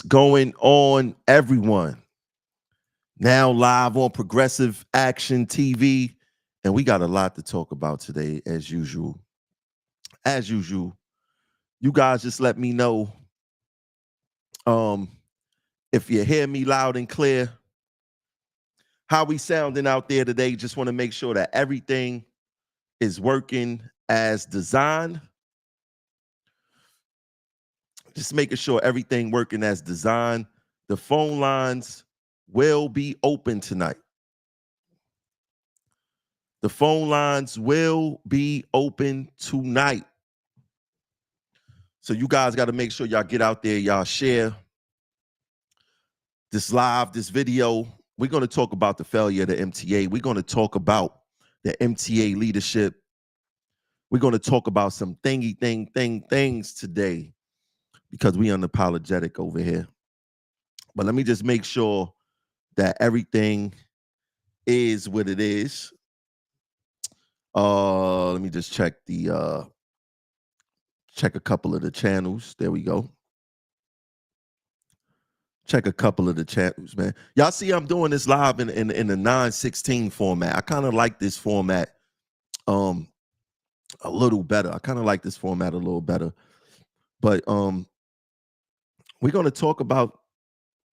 going on, everyone? Now live on Progressive Action TV, and we got a lot to talk about today, as usual. As usual, you guys just let me know um, if you hear me loud and clear. How we sounding out there today? Just want to make sure that everything is working as designed. Just making sure everything working as designed. The phone lines will be open tonight. The phone lines will be open tonight. So you guys got to make sure y'all get out there, y'all share this live, this video. We're going to talk about the failure of the MTA. We're going to talk about the MTA leadership. We're going to talk about some things today because we unapologetic over here. But let me just make sure that everything is what it is. Let me just check check a couple of the channels. There we go. Check a couple of the channels, man. Y'all see I'm doing this live in the 9:16 format. I kind of like this format a little better. I kind of like this format a little better. But we're going to talk about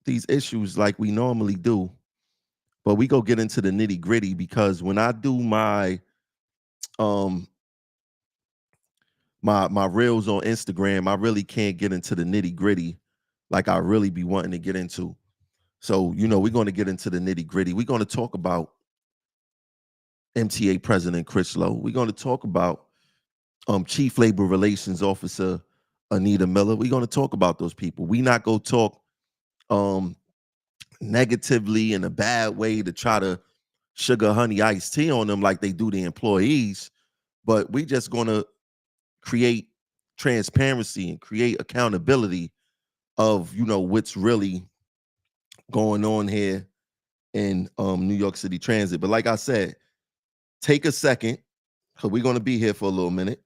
these issues like we normally do. But we go get into the nitty-gritty because when I do my my reels on Instagram, I really can't get into the nitty-gritty like I really be wanting to get into. So, you know, we're going to get into the nitty-gritty. We're going to talk about MTA President Chris Lowe. We're going to talk about Chief Labor Relations Officer Anita Miller. We're going to talk about those people. We not going to talk negatively in a bad way to try to sugar honey iced tea on them like they do the employees, but we just going to create transparency and create accountability of, you know, what's really going on here in New York City Transit. But like I said, take a second, because we're going to be here for a little minute.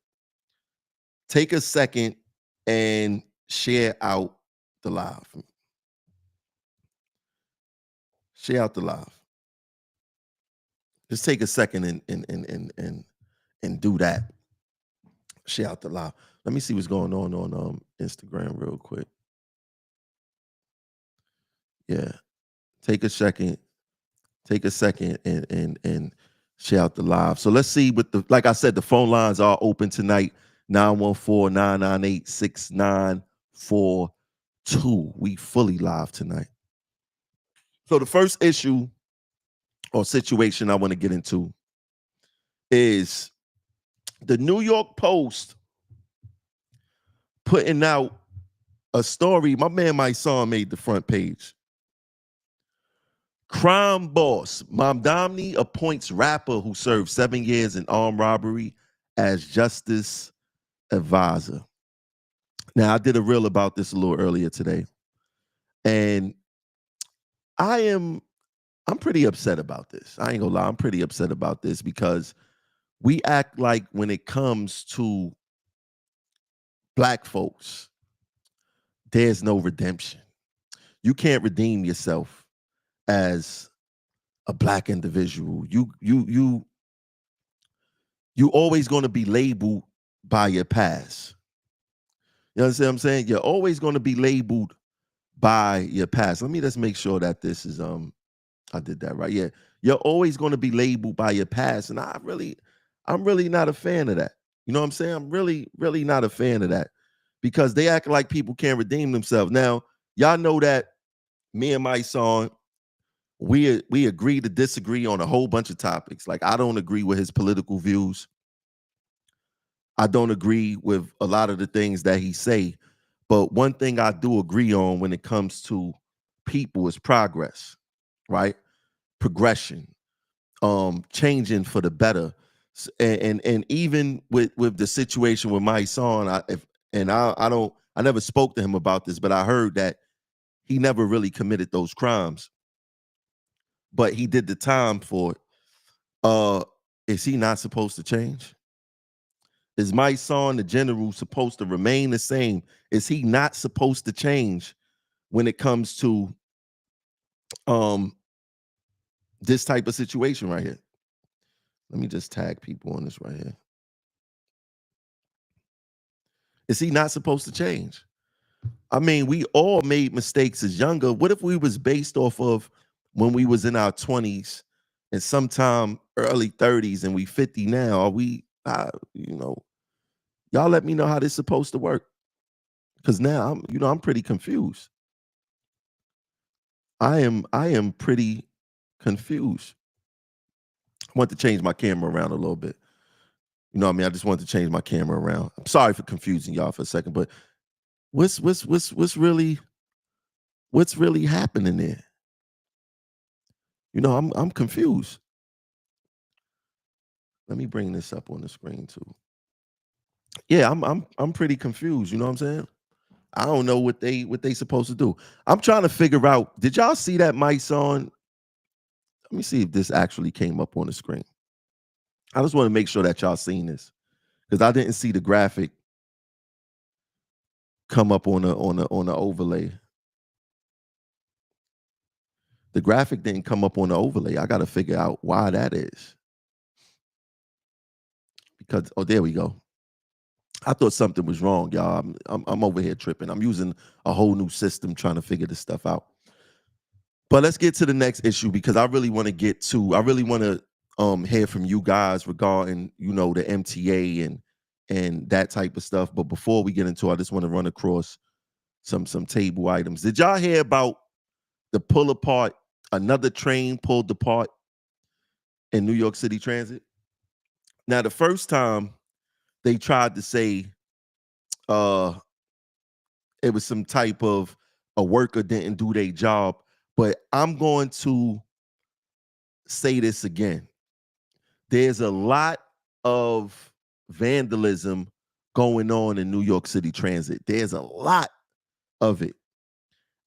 Take a second and share out the live. Share out the live. Just take a second and do that. Share out the live. Let me see what's going on Instagram real quick. Yeah. Take a second and share out the live. So let's see what like I said, the phone lines are open tonight. 914-998-6942. We fully live tonight. So the first issue or situation I want to get into is the New York Post putting out a story. My man, my son, made the front page. Crime boss Mamdani appoints rapper who served 7 years in armed robbery as justice advisor. Now, I did a reel about this a little earlier today, and I'm pretty upset about this. I ain't gonna lie, I'm pretty upset about this because we act like when it comes to Black folks, there's no redemption. You can't redeem yourself as a Black individual. You always going to be labeled by your past. You understand what I'm saying? You're always going to be labeled by your past. Let me just make sure that this is I did that right. Yeah. You're always going to be labeled by your past. And I'm really not a fan of that. You know what I'm saying? I'm really not a fan of that because they act like people can't redeem themselves. Now, y'all know that me and my son, we agree to disagree on a whole bunch of topics. Like, I don't agree with his political views. I don't agree with a lot of the things that he say. But one thing I do agree on when it comes to people is progress, right? Progression, changing for the better. And even with the situation with my son, I never spoke to him about this, but I heard that he never really committed those crimes, but he did the time for it. Is he not supposed to change? Is my son, the general, supposed to remain the same? Is he not supposed to change when it comes to um this type of situation right here. Let me just tag people on this right here. Is he not supposed to change? I mean, we all made mistakes as younger. What if we was based off of when we was in our 20s and sometime early 30s and we 50 now? Are we, y'all let me know how this supposed to work. Because now I'm pretty confused. I am pretty confused. I want to change my camera around a little bit. You know what I mean? I just wanted to change my camera around. I'm sorry for confusing y'all for a second, but what's really happening there? I'm confused. Let me bring this up on the screen too. Yeah, I'm pretty confused. You know what I'm saying? I don't know what they supposed to do. I'm trying to figure out. Did y'all see that mics on? Let me see if this actually came up on the screen. I just want to make sure that y'all seen this because I didn't see the graphic come up on the overlay. The graphic didn't come up on the overlay. I got to figure out why that is. Because there we go. I thought something was wrong, y'all. I'm over here tripping. I'm using a whole new system trying to figure this stuff out. But let's get to the next issue because I really want to hear from you guys regarding, the MTA and that type of stuff. But before we get into it, I just want to run across some table items. Did y'all hear about the pull apart? Another train pulled apart in New York City Transit. Now, the first time they tried to say it was some type of a worker didn't do their job, but I'm going to say this again. There's a lot of vandalism going on in New York City Transit. There's a lot of it.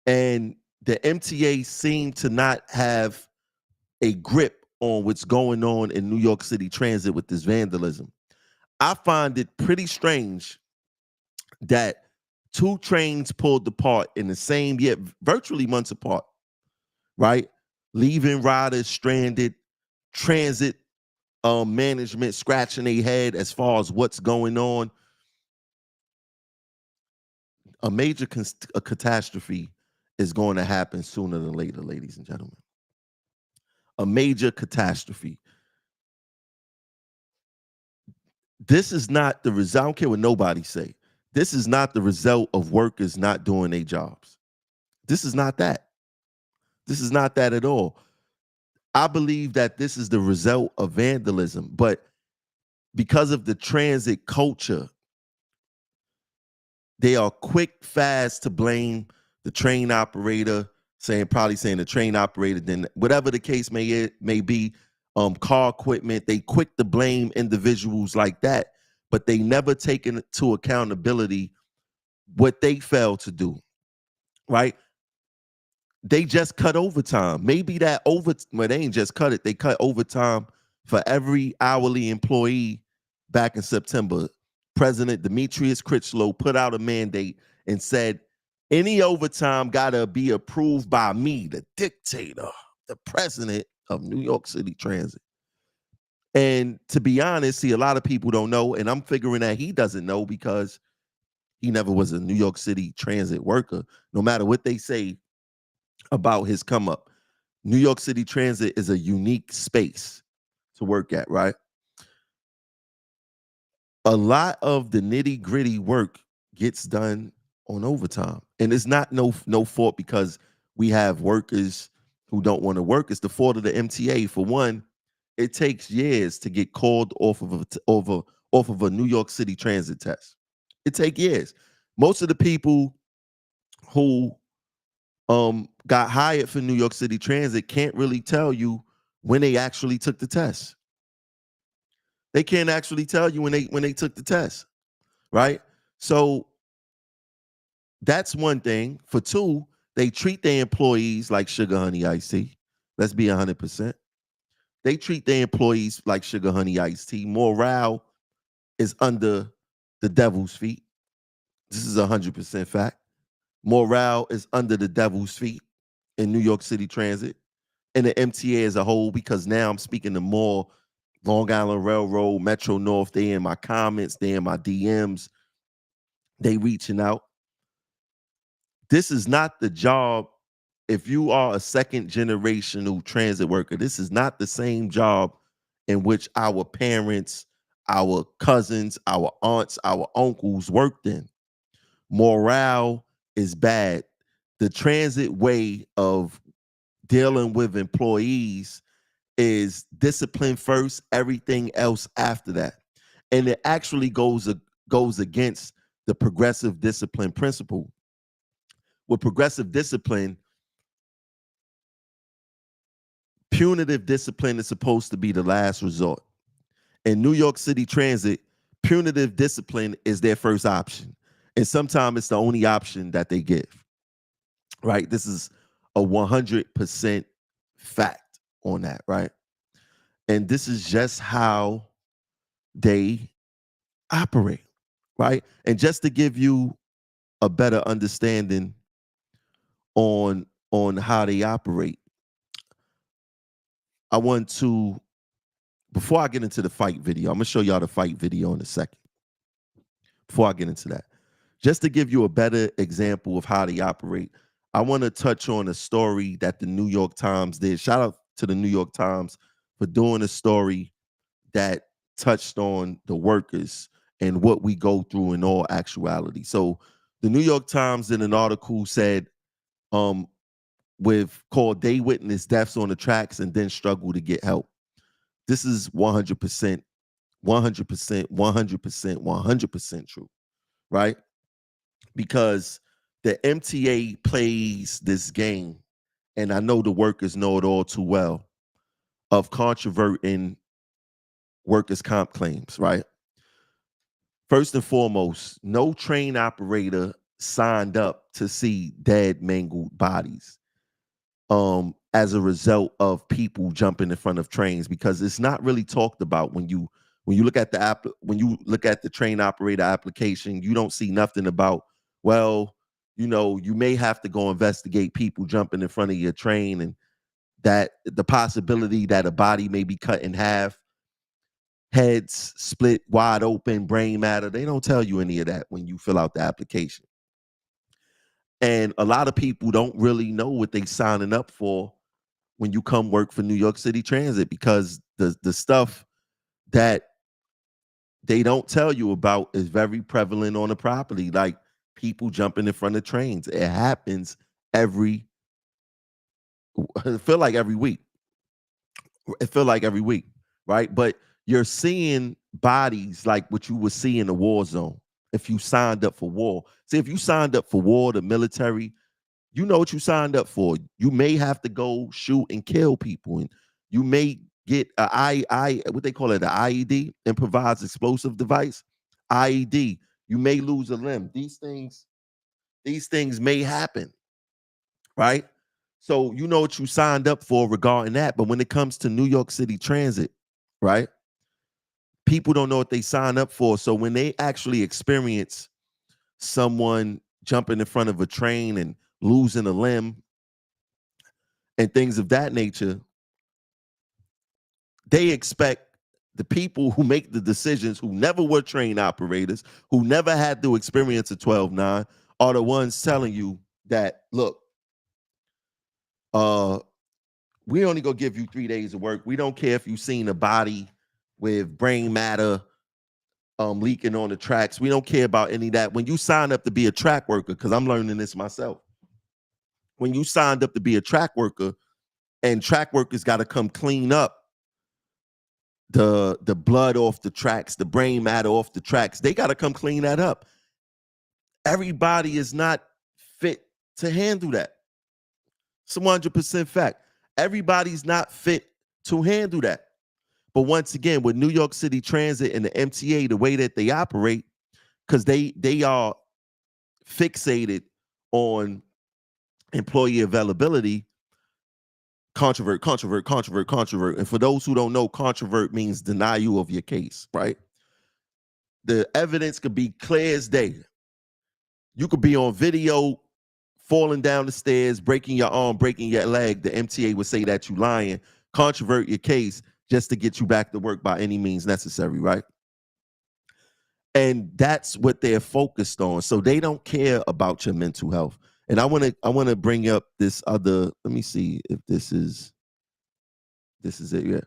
And the MTA seemed to not have a grip on what's going on in New York City Transit with this vandalism. I find it pretty strange that two trains pulled apart in the same year, virtually months apart, right? Leaving riders stranded, transit management scratching their head as far as what's going on. A major catastrophe is going to happen sooner than later, ladies and gentlemen. A major catastrophe. This is not the result. I don't care what nobody say. This is not the result of workers not doing their jobs. This is not that. This is not that at all. I believe that this is the result of vandalism, but because of the transit culture, they are quick, fast to blame the train operator, probably saying the train operator, then whatever the case may be, car equipment, they quick to blame individuals like that, but they never take into accountability what they failed to do, right? They just cut overtime. Maybe they ain't just cut it. They cut overtime for every hourly employee back in September. President Demetrius Critchlow put out a mandate and said, any overtime gotta be approved by me, the dictator, the president of New York City Transit. And to be honest, a lot of people don't know, and I'm figuring that he doesn't know because he never was a New York City Transit worker. No matter what they say about his come up, New York City Transit is a unique space to work at, right? A lot of the nitty gritty work gets done on overtime, and it's not no fault because we have workers who don't want to work. It's the fault of the MTA. For one, it takes years to get called off of a New York City Transit test. It takes years. Most of the people who got hired for New York City Transit can't really tell you when they actually took the test. They can't actually tell you when they took the test, right? So that's one thing. For two, they treat their employees like sugar honey iced tea. Let's be 100%. They treat their employees like sugar honey iced tea. Morale is under the devil's feet. This is 100% fact. Morale is under the devil's feet in New York City Transit and the MTA as a whole, because now I'm speaking to more Long Island Railroad, Metro North. They in my comments, they in my DMs, they reaching out. This is not the job. If you are a second generational transit worker, this is not the same job in which our parents, our cousins, our aunts, our uncles worked in. Morale is bad. The transit way of dealing with employees is discipline first, everything else after that. And it actually goes against the progressive discipline principle. With progressive discipline, punitive discipline is supposed to be the last resort. In New York City Transit, punitive discipline is their first option. And sometimes it's the only option that they give, right? This is a 100% fact on that, right? And this is just how they operate, right? And just to give you a better understanding on how they operate, I want to, before I get into the fight video, I'm gonna show y'all the fight video in a second. Before I get into that, just to give you a better example of how they operate, I want to touch on a story that the New York Times did. Shout out to the New York Times for doing a story that touched on the workers and what we go through in all actuality. So the New York Times in an article said, with called "They Witness Deaths on the Tracks and Then Struggle to Get Help." This is 100%, 100%, 100%, 100% true, right? Because the MTA plays this game, and I know the workers know it all too well, of controverting workers' comp claims, right? First and foremost, no train operator signed up to see dead, mangled bodies as a result of people jumping in front of trains, because it's not really talked about when you look at the train operator application. You don't see nothing about, well, you may have to go investigate people jumping in front of your train, and that the possibility that a body may be cut in half, heads split wide open, brain matter. They don't tell you any of that when you fill out the application. And a lot of people don't really know what they signing up for when you come work for New York City Transit, because the stuff that they don't tell you about is very prevalent on the property, like people jumping in front of trains. It happens I feel like every week. It feel like every week, right? But you're seeing bodies like what you would see in a war zone if you signed up for war. See, if you signed up for war, the military, you know what you signed up for. You may have to go shoot and kill people, and you may get what they call it, the IED, improvised explosive device, IED. You may lose a limb. These things may happen, right? So you know what you signed up for regarding that. But when it comes to New York City Transit, right? People don't know what they sign up for. So when they actually experience someone jumping in front of a train and losing a limb and things of that nature, they expect the people who make the decisions, who never were train operators, who never had to experience a 12-9, are the ones telling you that, look, we only gonna give you 3 days of work. We don't care if you've seen a body with brain matter leaking on the tracks. We don't care about any of that. When you sign up to be a track worker, because I'm learning this myself, when you signed up to be a track worker, and track workers got to come clean up the blood off the tracks, the brain matter off the tracks, they got to come clean that up. Everybody is not fit to handle that. It's a 100% fact. Everybody's not fit to handle that. But once again, with New York City Transit and the MTA, the way that they operate, because they are fixated on employee availability, controvert. And for those who don't know, controvert means deny you of your case, right? The evidence could be clear as day. You could be on video falling down the stairs, breaking your arm, breaking your leg, the MTA would say that you lying, controvert your case just to get you back to work by any means necessary, right? And that's what they're focused on. So they don't care about your mental health. And I want to bring up this other, let me see if this is it. Yeah.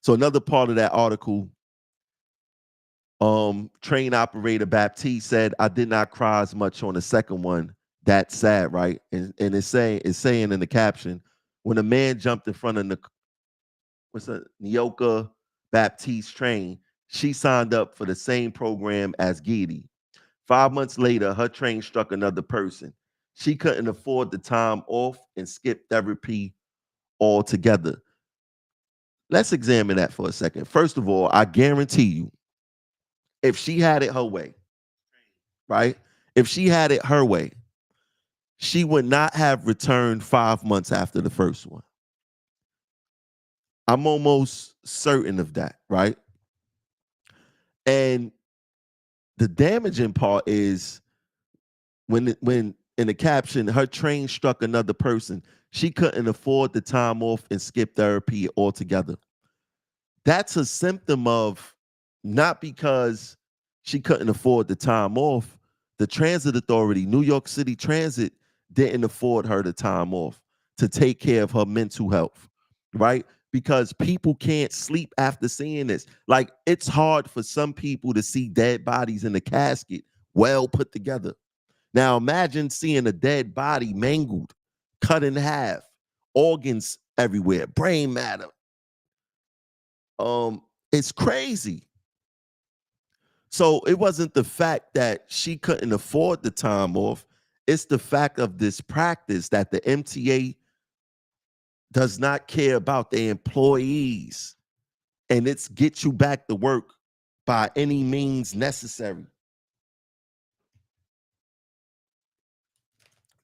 So another part of that article, train operator Baptiste said, I did not cry as much on the second one. That's sad, right? And it's saying in the caption, when a man jumped in front of the Nyoka Baptiste train, she signed up for the same program as Gidi. 5 months later, her train struck another person. She couldn't afford the time off and skipped therapy altogether. Let's examine that for a second. First of all, I guarantee you, if she had it her way, right? If she had it her way, she would not have returned 5 months after the first one. I'm almost certain of that, right? And the damaging part is when in the caption, her train struck another person, she couldn't afford the time off and skipped therapy altogether. That's a symptom of, not because she couldn't afford the time off, the transit authority, New York City Transit, didn't afford her the time off to take care of her mental health, right? Because people can't sleep after seeing this. Like, it's hard for some people to see dead bodies in the casket well put together. Now imagine seeing a dead body mangled, cut in half, organs everywhere, brain matter. It's crazy. So it wasn't the fact that she couldn't afford the time off. It's the fact of this practice that the MTA does not care about their employees, and it's get you back to work by any means necessary.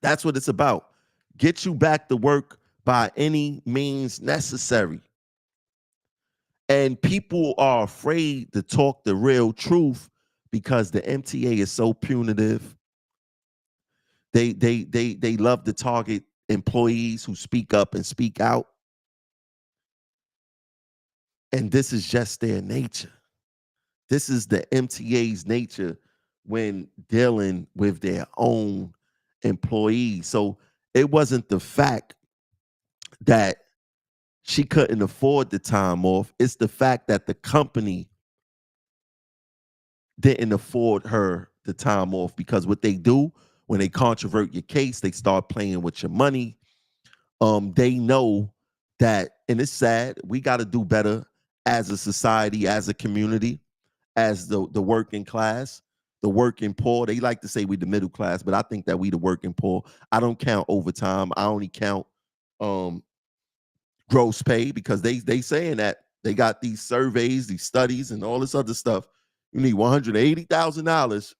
That's what it's about. Get you back to work by any means necessary. And people are afraid to talk the real truth because the MTA is so punitive. They love to target employees who speak up and speak out. And this is just their nature. This is the MTA's nature when dealing with their own employees. So it wasn't the fact that she couldn't afford the time off. It's the fact that the company didn't afford her the time off, because what they do when they controvert your case, they start playing with your money. They know that, and it's sad, we got to do better as a society, as a community, as the working class, the working poor. They like to say we the middle class, but I think that we the working poor. I don't count overtime. I only count um gross pay, because they saying that they got these surveys, these studies, and all this other stuff. You need $180,000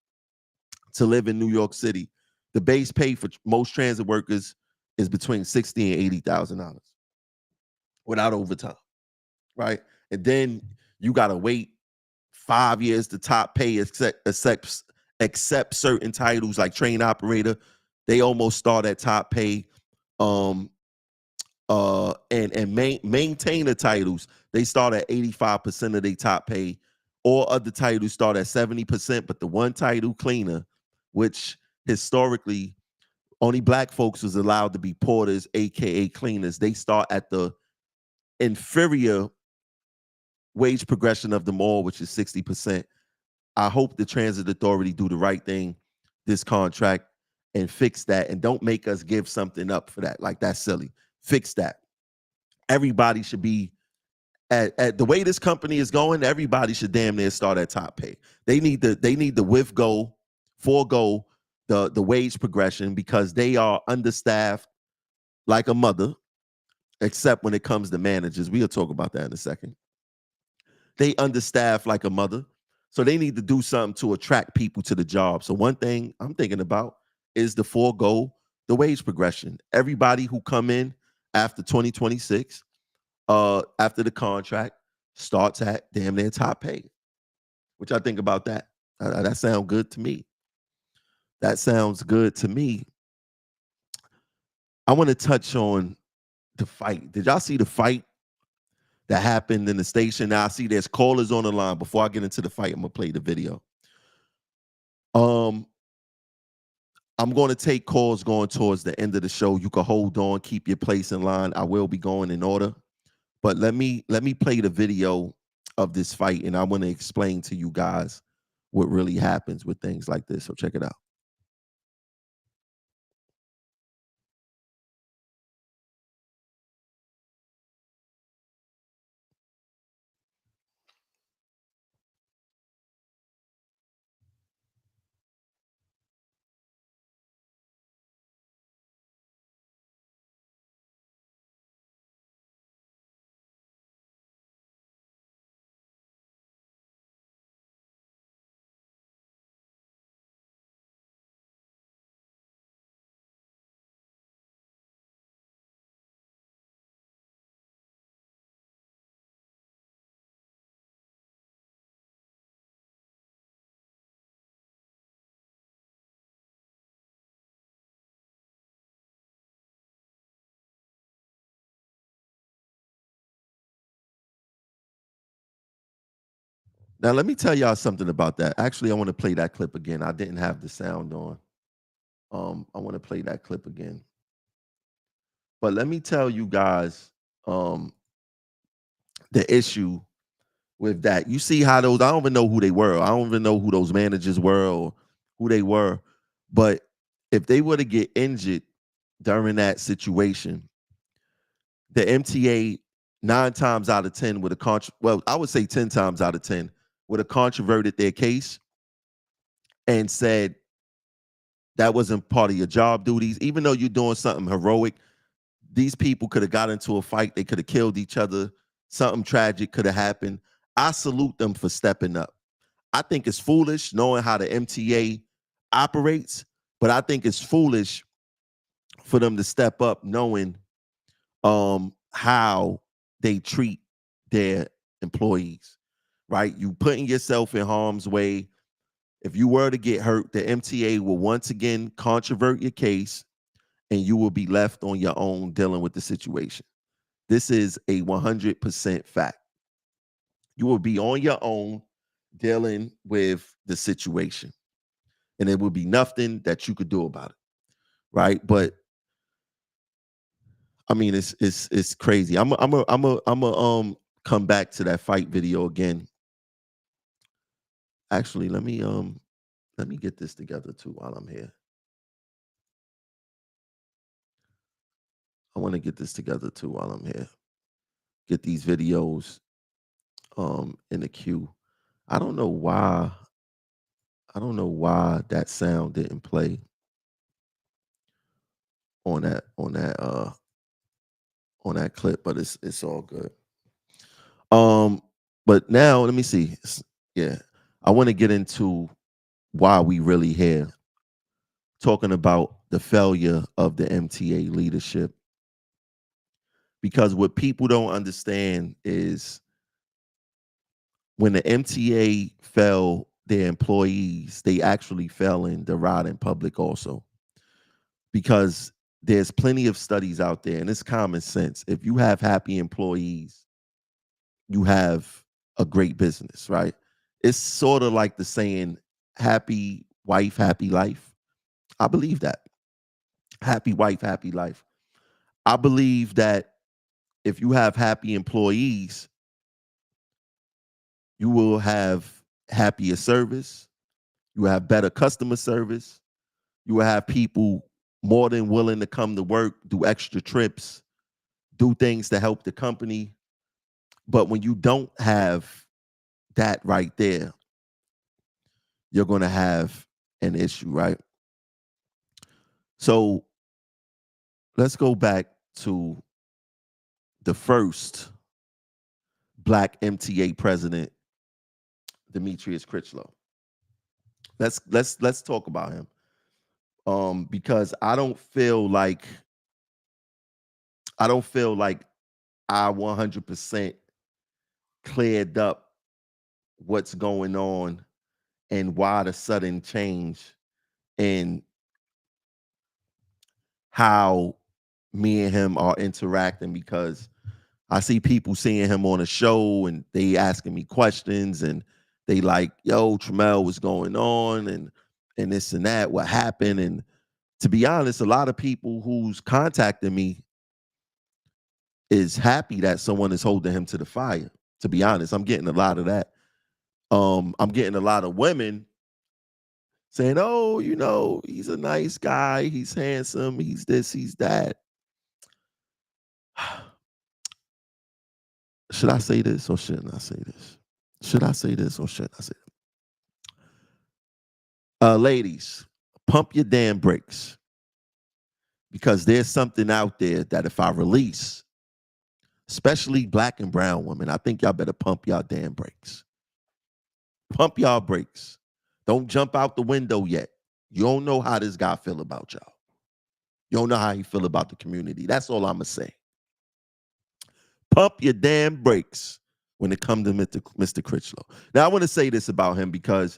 to live in New York City. The base pay for most transit workers is between $60,000 and $80,000 without overtime, right? And then you gotta wait 5 years to top pay, except certain titles like train operator. They almost start at top pay. Um, and maintainer titles, they start at 85% of their top pay. All other titles start at 70%, but the one title, cleaner, which historically only black folks was allowed to be porters, aka cleaners, they start at the inferior wage progression of them all, which is 60%. I hope the transit authority do the right thing this contract and fix that, and don't make us give something up for that. Like, that's silly. Fix that. Everybody should be at the way this company is going, everybody should damn near start at top pay. They need to forego the wage progression, because they are understaffed like a mother, except when it comes to managers. We'll talk about that in a second. They understaffed like a mother. So they need to do something to attract people to the job. So one thing I'm thinking about is to forego the wage progression. Everybody who come in after 2026, after the contract, starts at damn near top pay. What y'all think about that? That sounds good to me. That sounds good to me. I want to touch on the fight. Did y'all see the fight that happened in the station? Now I see there's callers on the line. Before I get into the fight, I'm gonna play the video. Um, I'm going to take calls going towards the end of the show. You can hold on, keep your place in line. I will be going in order. But let me play the video of this fight, and I want to explain to you guys what really happens with things like this. So check it out. Now let me tell y'all something about that. Actually, I want to play that clip again. I didn't have the sound on. I want to play that clip again. But let me tell you guys um the issue with that. You see how those, I don't even know who they were. I don't even know who those managers were or who they were. But if they were to get injured during that situation, the MTA 9 times out of 10 would have well, I would say 10 times out of 10 would have controverted their case and said that wasn't part of your job duties. Even though you're doing something heroic, these people could have got into a fight. They could have killed each other. Something tragic could have happened. I salute them for stepping up. I think it's foolish knowing how the MTA operates, but I think it's foolish for them to step up knowing how they treat their employees, right? You putting yourself in harm's way. If you were to get hurt, the MTA will once again controvert your case and you will be left on your own dealing with the situation. This is a 100% fact. You will be on your own dealing with the situation, and there will be nothing that you could do about it, right? But I mean, it's crazy. I'm a come back to that fight video again. Actually, let me get this together too while I'm here. I want to get this together too while I'm here. Get these videos in the queue. I don't know why. I don't know why that sound didn't play on that clip, but it's all good. But now let me see. Yeah, I want to get into why we really here talking about the failure of the MTA leadership. Because what people don't understand is when the MTA fell their employees, they actually fell in the riding public also. Because there's plenty of studies out there, and it's common sense. If you have happy employees, you have a great business, right? It's sort of like the saying, happy wife, happy life. I believe that. Happy wife, happy life. I believe that if you have happy employees, you will have happier service, you will have better customer service, you will have people more than willing to come to work, do extra trips, do things to help the company. But when you don't have that right there, you're going to have an issue, right? So let's go back to the first Black MTA president, Demetrius Critchlow. Let's talk about him. Because I don't feel like I 100% cleared up what's going on and why the sudden change and how me and him are interacting, because I see people seeing him on a show and they asking me questions, and they like, yo, Tramel, what's going on? And this and that, what happened? And to be honest, a lot of people who's contacting me is happy that someone is holding him to the fire. To be honest, I'm getting a lot of that. I'm getting a lot of women saying, oh, he's a nice guy, he's handsome, he's this, he's that. Should I say this or shouldn't I say this? Should I say this or shouldn't I say it? Ladies, pump your damn brakes, because there's something out there that if I release, especially black and brown women, I think y'all better pump y'all damn brakes. Pump y'all brakes. Don't jump out the window yet. You don't know how this guy feel about y'all. You don't know how he feel about the community. That's all I'm going to say. Pump your damn brakes when it comes to Mr. Critchlow. Now, I want to say this about him, because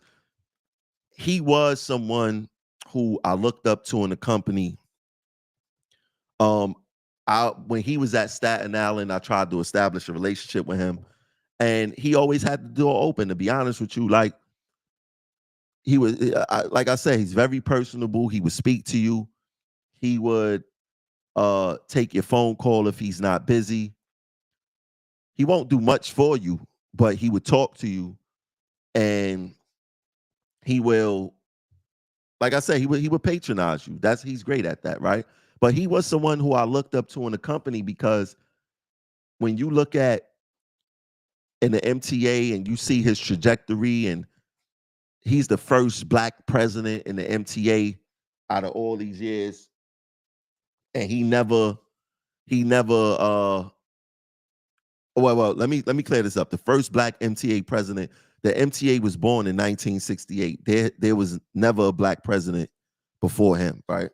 he was someone who I looked up to in the company. When he was at Staten Island, I tried to establish a relationship with him, and he always had the door open. To be honest with you, like he was, like I said, he's very personable. He would speak to you. He would take your phone call if he's not busy. He won't do much for you, but he would talk to you, and he will, like I said, he would patronize you. He's great at that, right? But he was someone who I looked up to in the company, because when you look at in the MTA and you see his trajectory, and he's the first black president in the MTA out of all these years, and he never well, let me clear this up. The first black MTA president, the MTA was born in 1968. There was never a black president before him, right?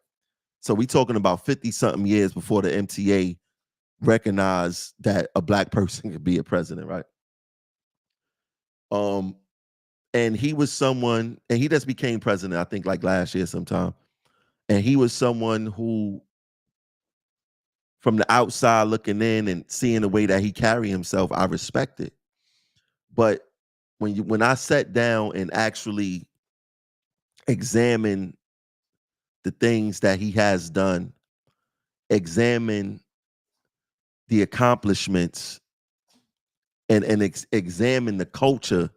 So we talking about 50 something years before the MTA recognized that a black person could be a president, right? And he was someone, and he just became president, I think, like last year sometime. And he was someone who, from the outside looking in and seeing the way that he carried himself, I respected. But when I sat down and actually examined the things that he has done, examine the accomplishments, and examine the culture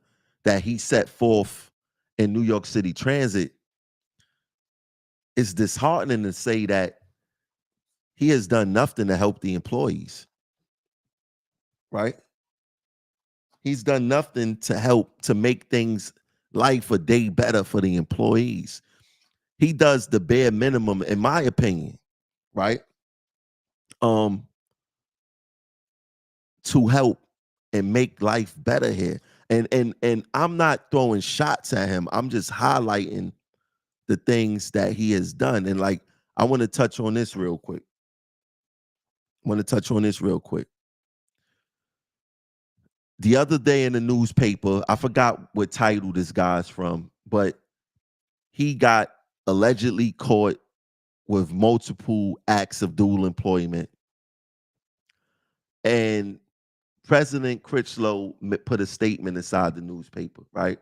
that he set forth in New York City Transit, it's disheartening to say that he has done nothing to help the employees, right? He's done nothing to help to make things life a day better for the employees. He does the bare minimum, in my opinion, right? To help and make life better here. And I'm not throwing shots at him. I'm just highlighting the things that he has done. And like, I want to touch on this real quick. The other day in the newspaper, I forgot what title this guy's from, but he got allegedly caught with multiple acts of dual employment. And President Critchlow put a statement inside the newspaper, right?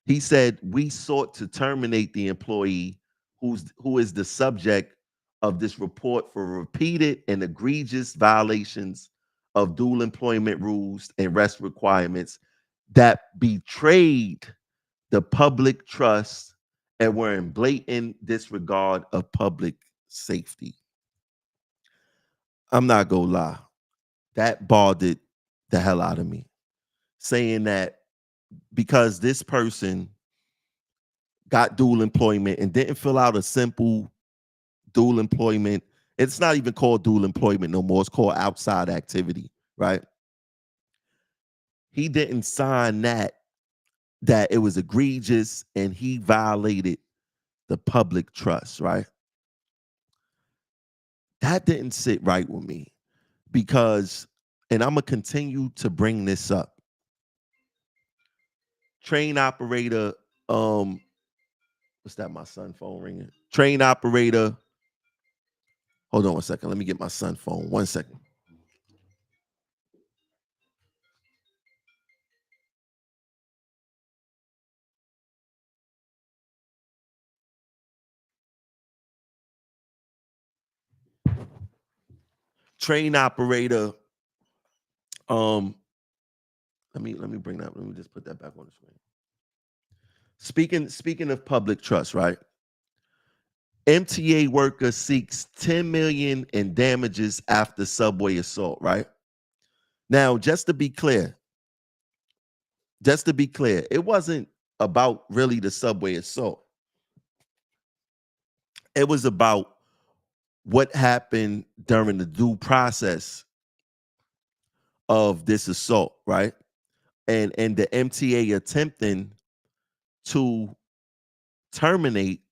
He said, we sought to terminate the employee who is the subject of this report for repeated and egregious violations of dual employment rules and rest requirements that betrayed the public trust and were in blatant disregard of public safety. I'm not gonna lie, that bothered the hell out of me, saying that because this person got dual employment and didn't fill out a simple dual employment. It's not even called dual employment no more. It's called outside activity, right? He didn't sign that it was egregious and he violated the public trust, right? That didn't sit right with me, because, and I'm going to continue to bring this up. Train operator, what's that? My son phone ringing. Train operator Hold on 1 second. Let me get my son's phone. 1 second. Train operator. Let me bring that. Let me just put that back on the screen. Speaking of public trust, right? MTA worker seeks 10 million in damages after subway assault, right? Now, just to be clear, it wasn't about really the subway assault. It was about what happened during the due process of this assault, right? And the MTA attempting to terminate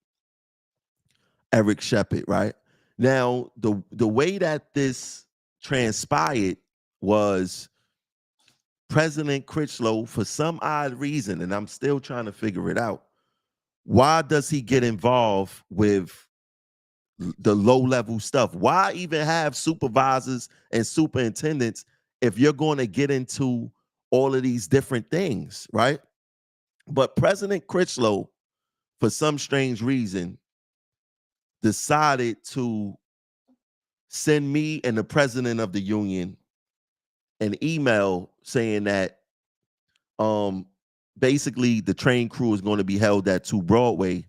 Eric Shepard, right? Now, the way that this transpired was President Critchlow, for some odd reason, and I'm still trying to figure it out, why does he get involved with the low level stuff? Why even have supervisors and superintendents if you're going to get into all of these different things, right? But President Critchlow, for some strange reason, decided to send me and the president of the union an email saying that basically the train crew is going to be held at 2 Broadway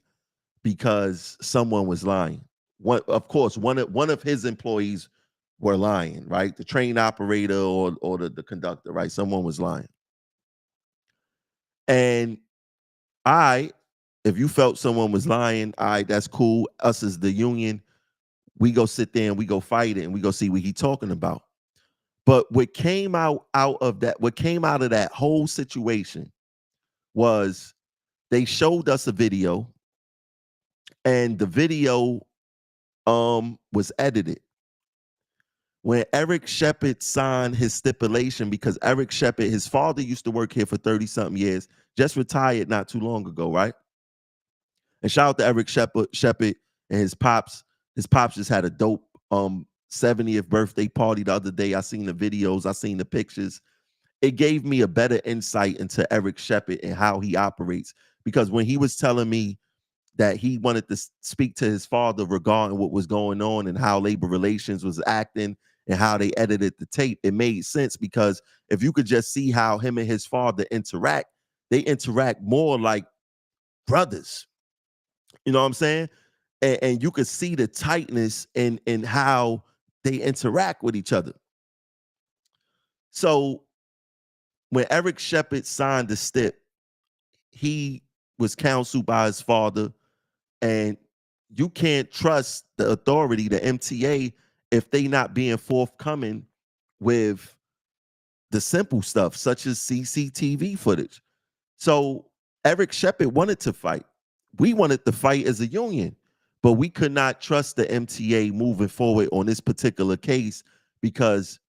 because someone was lying. Of course, one of his employees were lying, right? The train operator or the conductor, right? Someone was lying. And if you felt someone was lying, that's cool. Us as the union, we go sit there and we go fight it and we go see what he's talking about. But what came out of that whole situation was they showed us a video, and the video was edited. When Eric Shepard signed his stipulation, because Eric Shepard, his father used to work here for 30-something years, just retired not too long ago, right? And shout out to Eric Shepard and his pops. His pops just had a dope 70th birthday party the other day. I seen the videos, I seen the pictures. It gave me a better insight into Eric Shepard and how he operates. Because when he was telling me that he wanted to speak to his father regarding what was going on and how labor relations was acting and how they edited the tape, it made sense, because if you could just see how him and his father interact, they interact more like brothers. You know what I'm saying? And you could see the tightness in how they interact with each other. So when Eric Shepard signed the stip, he was counseled by his father, and you can't trust the authority, the MTA, if they not being forthcoming with the simple stuff, such as CCTV footage. So Eric Shepard wanted to fight. We wanted to fight as a union, but we could not trust the MTA moving forward on this particular case because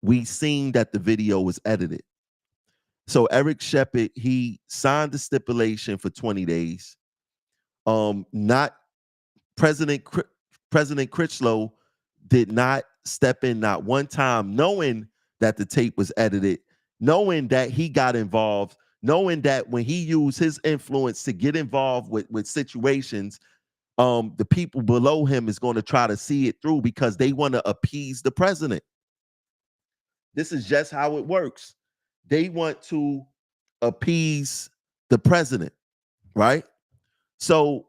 we seen that the video was edited. So Eric Shepard, he signed the stipulation for 20 days. Not President Critchlow did not step in not one time, knowing that the tape was edited, knowing that he got involved, knowing that when he used his influence to get involved with situations, the people below him is going to try to see it through because they want to appease the president. This is just how it works. They want to appease the president, right? So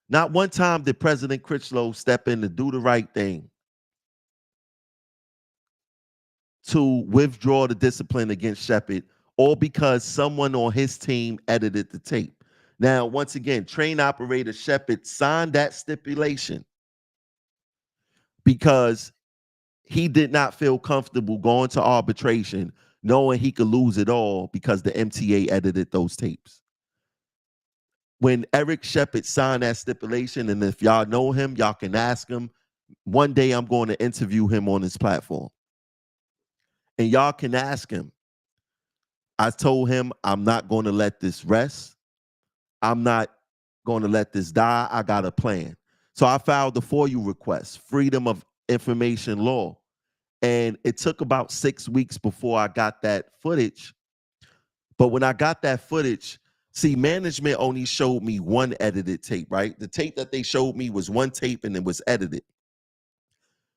not one time did President Critchlow step in to do the right thing to withdraw the discipline against Shepard, all because someone on his team edited the tape. Now, once again, train operator Shepard signed that stipulation because he did not feel comfortable going to arbitration knowing he could lose it all because the MTA edited those tapes. When Eric Shepard signed that stipulation, and if y'all know him, y'all can ask him. One day I'm going to interview him on this platform. And y'all can ask him. I told him I'm not going to let this rest. I'm not going to let this die. I got a plan. So I filed the FOIA request, Freedom of Information Law. And it took about 6 weeks before I got that footage. But when I got that footage, see, management only showed me one edited tape, right? The tape that they showed me was one tape and it was edited.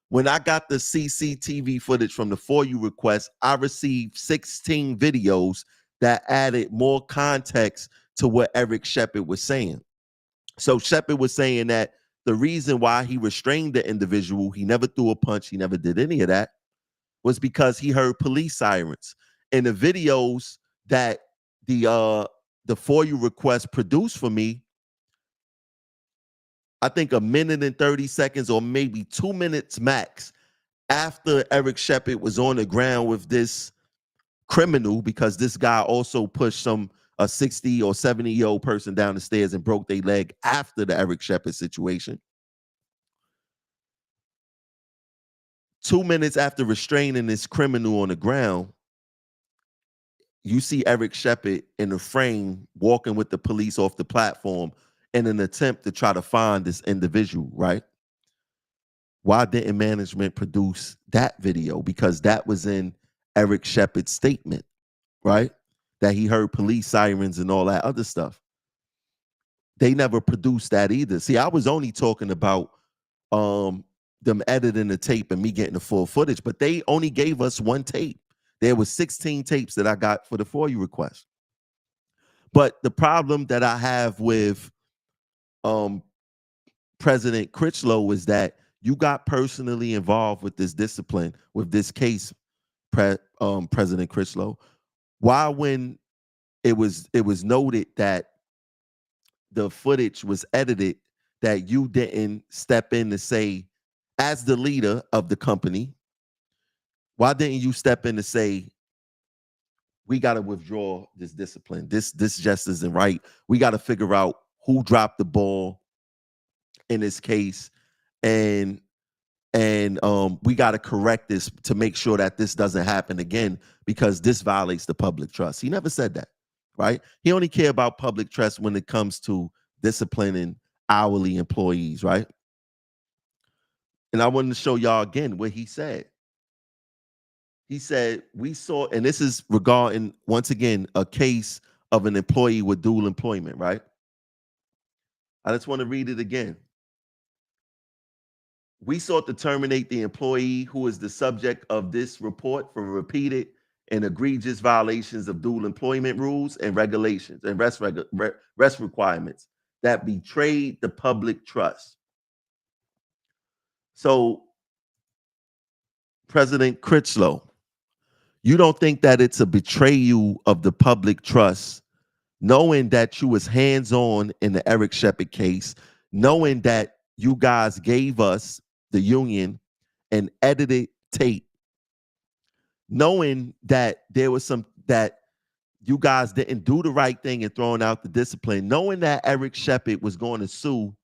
When I got the CCTV footage from the FOIA request, I received 16 videos that added more context to what Eric Shepard was saying. So Shepard was saying that the reason why he restrained the individual, he never threw a punch, he never did any of that, was because he heard police sirens. In the videos that the FOIA request produced for me, I think a minute and 30 seconds or maybe 2 minutes max after Eric Shepard was on the ground with this criminal, because this guy also pushed a 60 or 70-year-old person down the stairs and broke their leg after the Eric Shepard situation. 2 minutes after restraining this criminal on the ground, you see Eric Shepard in the frame walking with the police off the platform in an attempt to try to find this individual, right? Why didn't management produce that video? Because that was in Eric Shepard's statement, right? That he heard police sirens and all that other stuff. They never produced that either. See, I was only talking about them editing the tape and me getting the full footage, but they only gave us one tape. There was 16 tapes that I got for the FOIA request. But the problem that I have with President Critchlow is that you got personally involved with this discipline, with this case, President Critchlow. Why, when it was noted that the footage was edited, that you didn't step in to say, as the leader of the company, why didn't you step in to say, we got to withdraw this discipline? This just isn't right. We got to figure out who dropped the ball in this case, and we got to correct this to make sure that this doesn't happen again, because this violates the public trust. He never said that, right? He only cared about public trust when it comes to disciplining hourly employees, right? And I wanted to show y'all again what he said. He said, we saw, and this is regarding, once again, a case of an employee with dual employment, right? I just want to read it again. We sought to terminate the employee who is the subject of this report for repeated and egregious violations of dual employment rules and regulations and rest requirements that betrayed the public trust. So, President Critchlow, you don't think that it's a betrayal of the public trust, knowing that you was hands-on in the Eric Shepard case, knowing that you guys gave us, the union, an edited tape, knowing that there was that you guys didn't do the right thing in throwing out the discipline, knowing that Eric Shepard was going to sue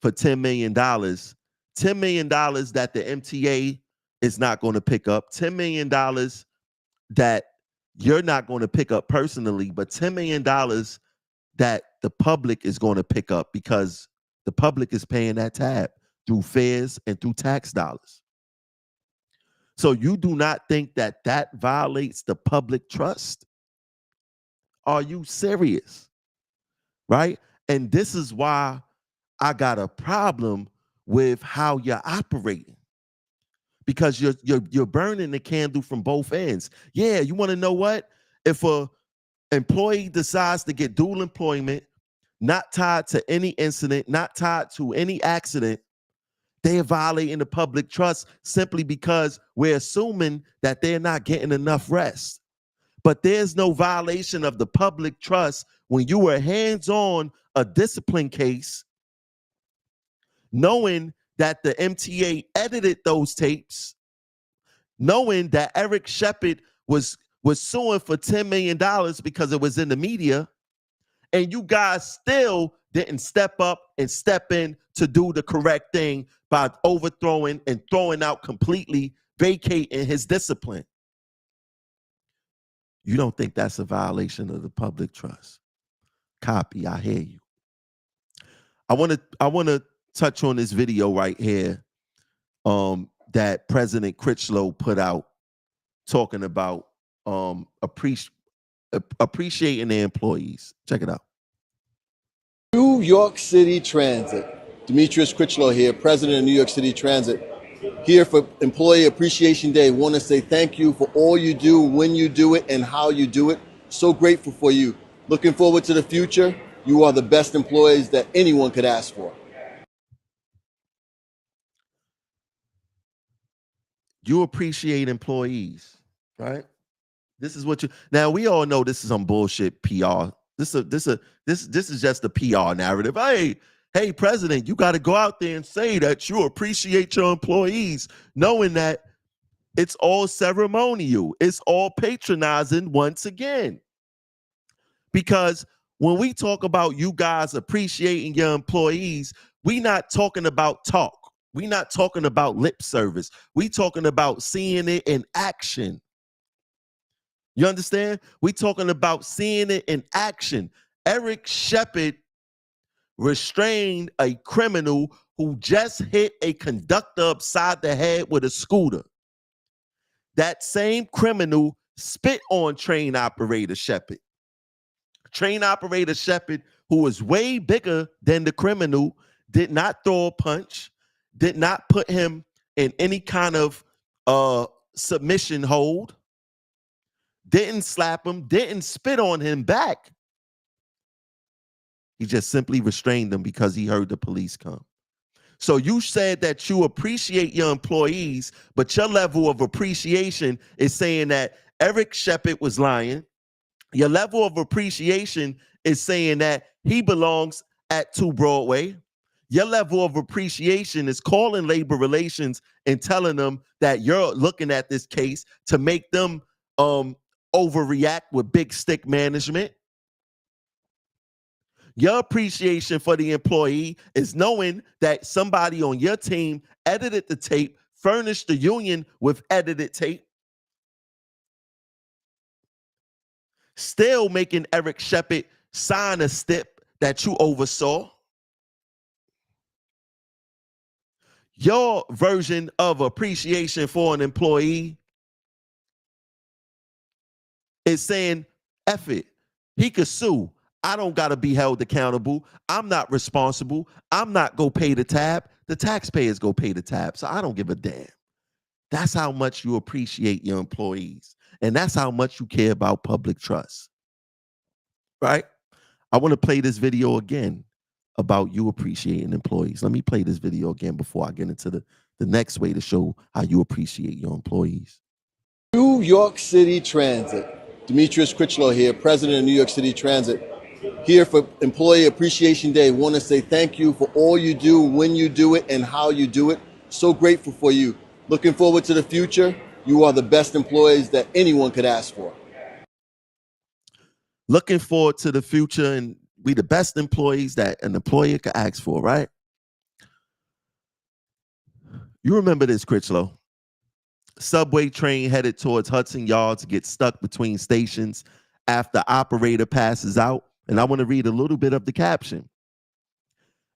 for $10 million, $10 million that the MTA is not going to pick up, $10 million that you're not going to pick up personally, but $10 million that the public is going to pick up, because the public is paying that tab through fares and through tax dollars. So you do not think that that violates the public trust? Are you serious? Right? And this is why I got a problem with how you're operating, because you're burning the candle from both ends. Yeah, you want to know what? If a employee decides to get dual employment, not tied to any incident, not tied to any accident, they are violating the public trust simply because we're assuming that they're not getting enough rest. But there's no violation of the public trust when you were hands-on a discipline case, knowing that the MTA edited those tapes, knowing that Eric Shepard was suing for $10 million because it was in the media, and you guys still didn't step up and step in to do the correct thing by overthrowing and throwing out completely, vacating his discipline. You don't think that's a violation of the public trust? Copy, I hear you. I want to touch on this video right here that President Critchlow put out talking about appreciating their employees. Check it out. New York City Transit. Demetrius Critchlow here, president of New York City Transit. Here for Employee Appreciation Day. Want to say thank you for all you do, when you do it, and how you do it. So grateful for you. Looking forward to the future. You are the best employees that anyone could ask for. You appreciate employees, right? This is what you. Now we all know this is some bullshit PR. This is just a PR narrative. Hey, President, you got to go out there and say that you appreciate your employees, knowing that it's all ceremonial. It's all patronizing once again. Because when we talk about you guys appreciating your employees, we're not talking about talk. We're not talking about lip service. We're talking about seeing it in action. You understand? We're talking about seeing it in action. Eric Shepard restrained a criminal who just hit a conductor upside the head with a scooter. That same criminal spit on train operator Shepard. Train operator Shepard, who was way bigger than the criminal, did not throw a punch, did not put him in any kind of submission hold, didn't slap him, didn't spit on him back. He just simply restrained him because he heard the police come. So you said that you appreciate your employees, but your level of appreciation is saying that Eric Shepard was lying. Your level of appreciation is saying that he belongs at 2 Broadway. Your level of appreciation is calling labor relations and telling them that you're looking at this case to make them overreact with big stick management. Your appreciation for the employee is knowing that somebody on your team edited the tape, furnished the union with edited tape, still making Eric Shepard sign a stip that you oversaw. Your version of appreciation for an employee is saying, F it, he could sue. I don't got to be held accountable. I'm not responsible. I'm not going to pay the tab. The taxpayers go pay the tab, so I don't give a damn. That's how much you appreciate your employees. And that's how much you care about public trust, right? I want to play this video again about you appreciating employees. Let me play this video again before I get into the next way to show how you appreciate your employees. New York City Transit. Demetrius Critchlow here, president of New York City Transit. Here for Employee Appreciation Day. Want to say thank you for all you do, when you do it, and how you do it. So grateful for you. Looking forward to the future. You are the best employees that anyone could ask for. Looking forward to the future, and we the best employees that an employer could ask for, right? You remember this, Critchlow. Subway train headed towards Hudson Yards gets stuck between stations after operator passes out. And I want to read a little bit of the caption.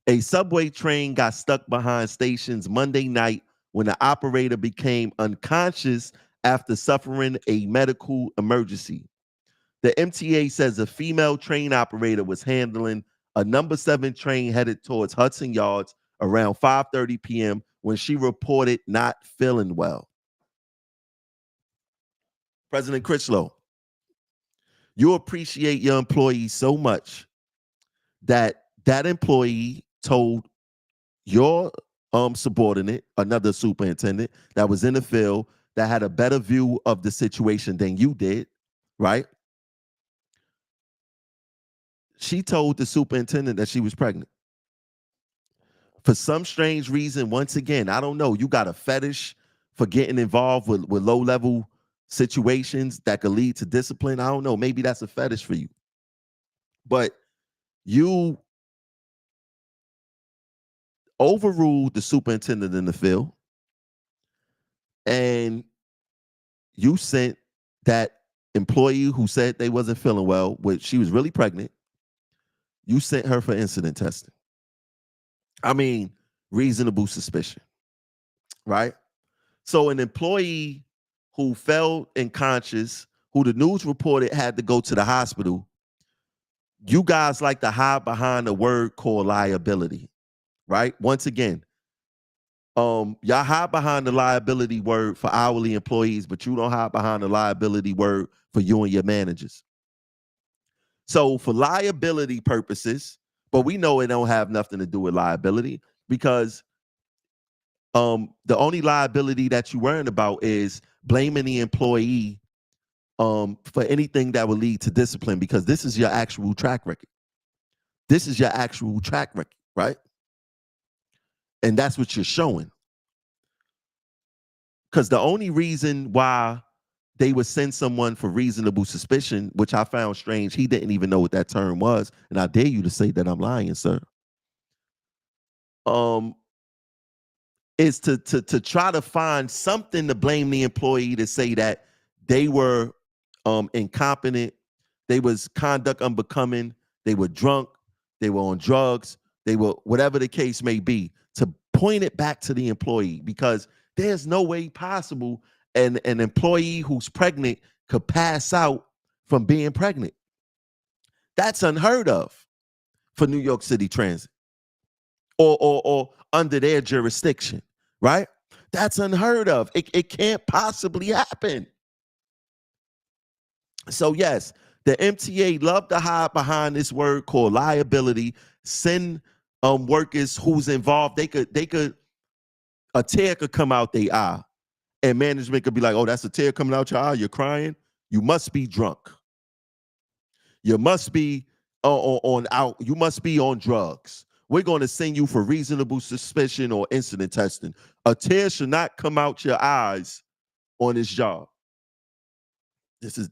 A subway train got stuck behind stations Monday night when the operator became unconscious after suffering a medical emergency. The MTA says a female train operator was handling a number 7 train headed towards Hudson Yards around 5:30 p.m. when she reported not feeling well. President Critchlow, you appreciate your employees so much that that employee told your subordinate, another superintendent that was in the field that had a better view of the situation than you did, right? She told the superintendent that she was pregnant. For some strange reason, once again, I don't know, you got a fetish for getting involved with low-level situations that could lead to discipline. I don't know, maybe that's a fetish for you. But you overruled the superintendent in the field, and you sent that employee who said they wasn't feeling well, which she was really pregnant, you sent her for incident testing. I mean, reasonable suspicion, right? So an employee who fell unconscious, who the news reported had to go to the hospital, you guys like to hide behind a word called liability, right? Once again, y'all hide behind the liability word for hourly employees, but you don't hide behind the liability word for you and your managers. So for liability purposes, but we know it don't have nothing to do with liability because the only liability that you're worrying about is blaming the employee for anything that would lead to discipline, because this is your actual track record. This is your actual track record, right? And that's what you're showing. Because the only reason why they would send someone for reasonable suspicion, which I found strange, he didn't even know what that term was, and I dare you to say that I'm lying, sir. Is to try to find something to blame the employee, to say that they were incompetent, they was conduct unbecoming, they were drunk, they were on drugs, they were whatever the case may be, to point it back to the employee, because there's no way possible an employee who's pregnant could pass out from being pregnant. That's unheard of for New York City Transit or under their jurisdiction, right? That's unheard of. It can't possibly happen. So yes, the MTA love to hide behind this word called liability, send workers who's involved. They could a tear could come out their eye, and management could be like, oh, that's a tear coming out your eye, you're crying, you must be drunk. You must be you must be on drugs. We're going to send you for reasonable suspicion or incident testing. A tear should not come out your eyes on this job. This is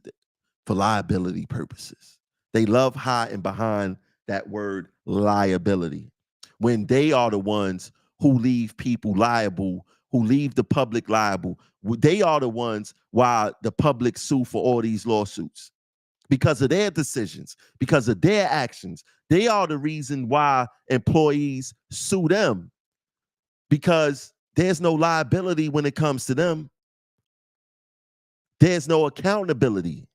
for liability purposes. They love hiding behind that word liability when they are the ones who leave people liable, who leave the public liable. They are the ones why the public sue for all these lawsuits. Because of their decisions, because of their actions. They are the reason why employees sue them, because there's no liability when it comes to them. There's no accountability.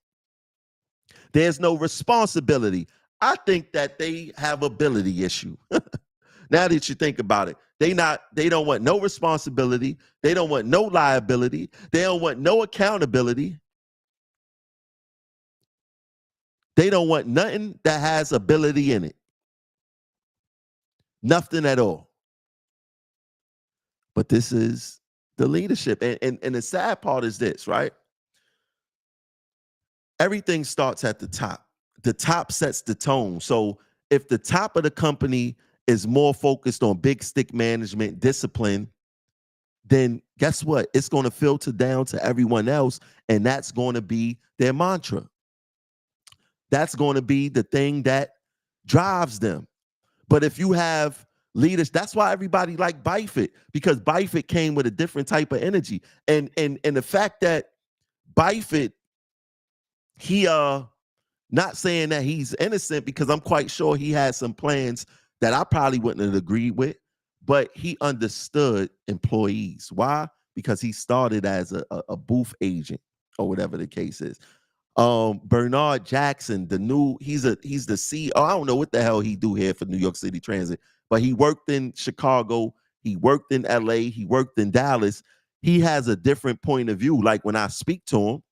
There's no responsibility. I think that they have ability issue. Now that you think about it, they don't want no responsibility. They don't want no liability. They don't want no accountability. They don't want nothing that has ability in it. Nothing at all. But this is the leadership. And the sad part is this, right? Everything starts at the top. The top sets the tone. So if the top of the company is more focused on big stick management, discipline, then guess what? It's going to filter down to everyone else, and that's going to be their mantra. That's going to be the thing that drives them. But if you have leaders, that's why everybody liked Byford, because Byford came with a different type of energy. And the fact that Byford, he not saying that he's innocent, because I'm quite sure he had some plans that I probably wouldn't have agreed with, but he understood employees. Why? Because he started as a booth agent or whatever the case is. Bernard Jackson, he's the CEO. I don't know what the hell he do here for New York City Transit, but he worked in Chicago, he worked in LA, he worked in Dallas. He has a different point of view. Like when I speak to him,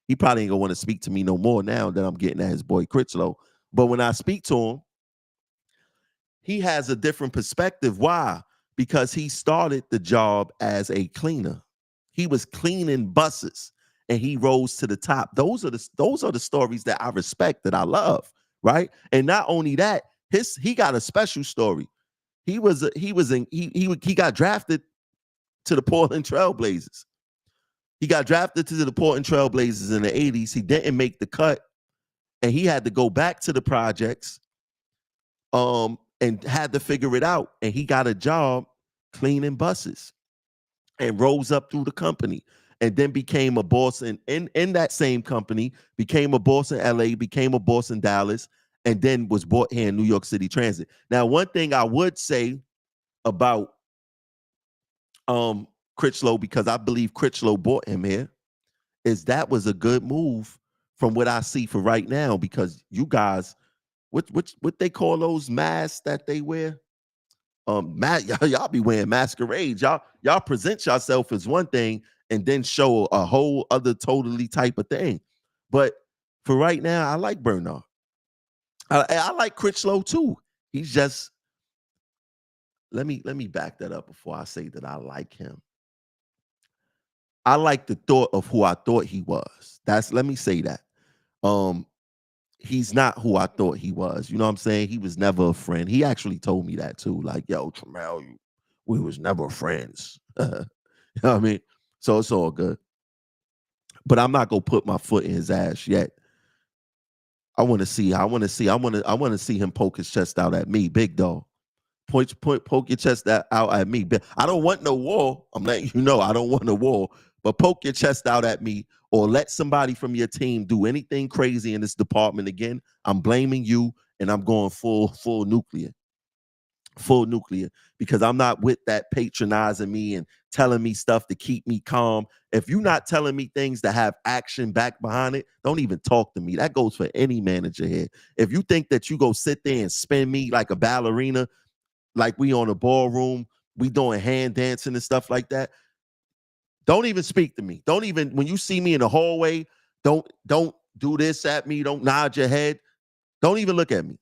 he probably ain't gonna want to speak to me no more now that I'm getting at his boy Critchlow. But when I speak to him, he has a different perspective. Why? Because he started the job as a cleaner. He was cleaning buses and he rose to the top. Those are the stories that I respect, that I love, right? And not only that, he got a special story. He got drafted to the Portland Trailblazers. He got drafted to the Portland Trailblazers in the 80s. He didn't make the cut, and he had to go back to the projects and had to figure it out. And he got a job cleaning buses and rose up through the company, and then became a boss in that same company, became a boss in LA, became a boss in Dallas, and then was bought here in New York City Transit. Now, one thing I would say about Critchlow, because I believe Critchlow bought him here, is that was a good move from what I see for right now, because you guys, what they call those masks that they wear? Y'all be wearing masquerades. Y'all present yourself as one thing and then show a whole other totally type of thing. But for right now, I like Bernard. I like Critchlow too. He's just, let me back that up before I say that I like him. I like the thought of who I thought he was. Let me say that. Um, he's not who I thought he was. You know what I'm saying? He was never a friend. He actually told me that too. Like, yo, Tramel, we was never friends. You know what I mean? So it's all good. But I'm not gonna put my foot in his ass yet. I want to see him poke his chest out at me, big dog. Poke your chest out at me. I don't want no war. I'm letting you know I don't want a war. But poke your chest out at me, or let somebody from your team do anything crazy in this department again. I'm blaming you, and I'm going full nuclear. Full nuclear, because I'm not with that patronizing me and telling me stuff to keep me calm. If you're not telling me things that have action back behind it, don't even talk to me. That goes for any manager here. If you think that you go sit there and spin me like a ballerina, like we on a ballroom, we doing hand dancing and stuff like that, don't even speak to me. Don't even, when you see me in the hallway, don't do this at me. Don't nod your head. Don't even look at me.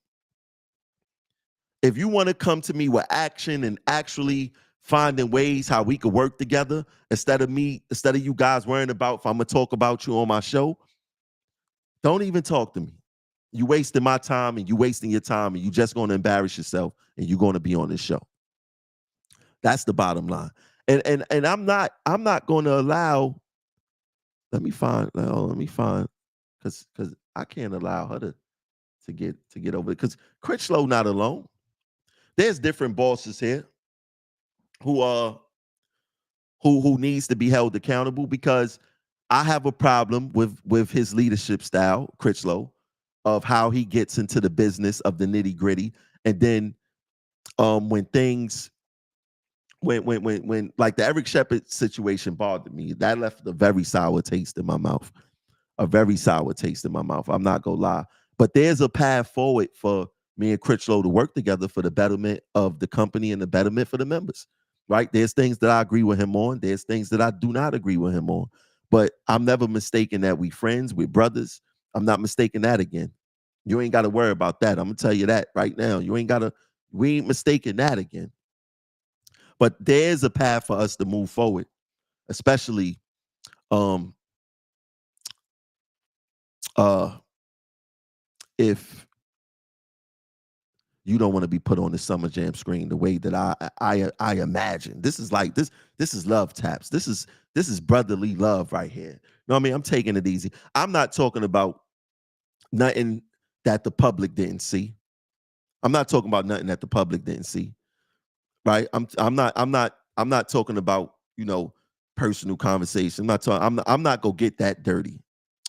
If you want to come to me with action and actually finding ways how we could work together, instead of you guys worrying about if I'm gonna talk about you on my show, don't even talk to me. You wasting my time, and you wasting your time, and you just gonna embarrass yourself, and you're gonna be on this show. That's the bottom line. And I'm not gonna allow. Let me find, because I can't allow her to get over it. Because Critchlow not alone. There's different bosses here who needs to be held accountable, because I have a problem with his leadership style, Critchlow, of how he gets into the business of the nitty gritty, and then when things when like the Eric Shepard situation bothered me, that left a very sour taste in my mouth. A very sour taste in my mouth. I'm not gonna lie. But there's a path forward for me and Critchlow to work together for the betterment of the company and the betterment for the members. Right? There's things that I agree with him on. There's things that I do not agree with him on. But I'm never mistaken that we friends, we're brothers. I'm not mistaken that again. You ain't got to worry about that. I'm gonna tell you that right now. We ain't mistaken that again. But there's a path for us to move forward, especially um if you don't want to be put on the Summer Jam screen the way that I imagine. This is like this is love taps. This is brotherly love right here. You know what I mean? I'm taking it easy. I'm not talking about nothing that the public didn't see. I'm not talking about nothing that the public didn't see. Right? I'm not talking about, personal conversation. I'm not gonna get that dirty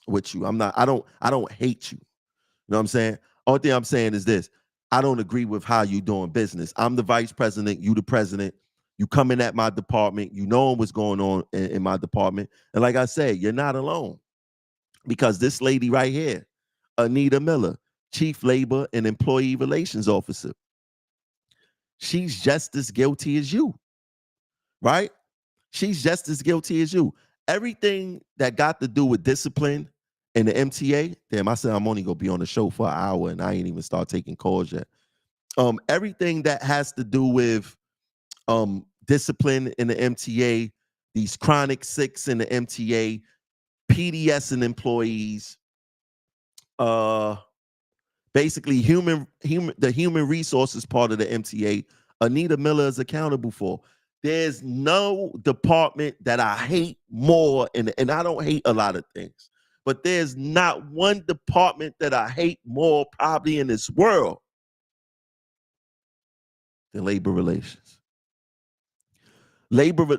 with you. I don't hate you. You know what I'm saying? Only thing I'm saying is this. I don't agree with how you doing business. I'm the vice president, you the president. You come in at my department, you know what's going on in my department. And like I said, you're not alone. Because this lady right here, Anita Miller, Chief Labor and Employee Relations Officer, she's just as guilty as you, right? She's just as guilty as you. Everything that got to do with discipline in the MTA, damn, I said I'm only gonna be on the show for an hour and I ain't even start taking calls yet. Everything that has to do with discipline in the MTA, these chronic six in the MTA, PDS and employees, basically the human resources part of the MTA, Anita Miller is accountable for. There's no department that I hate more, and I don't hate a lot of things, but there's not one department that I hate more probably in this world than labor relations. Labor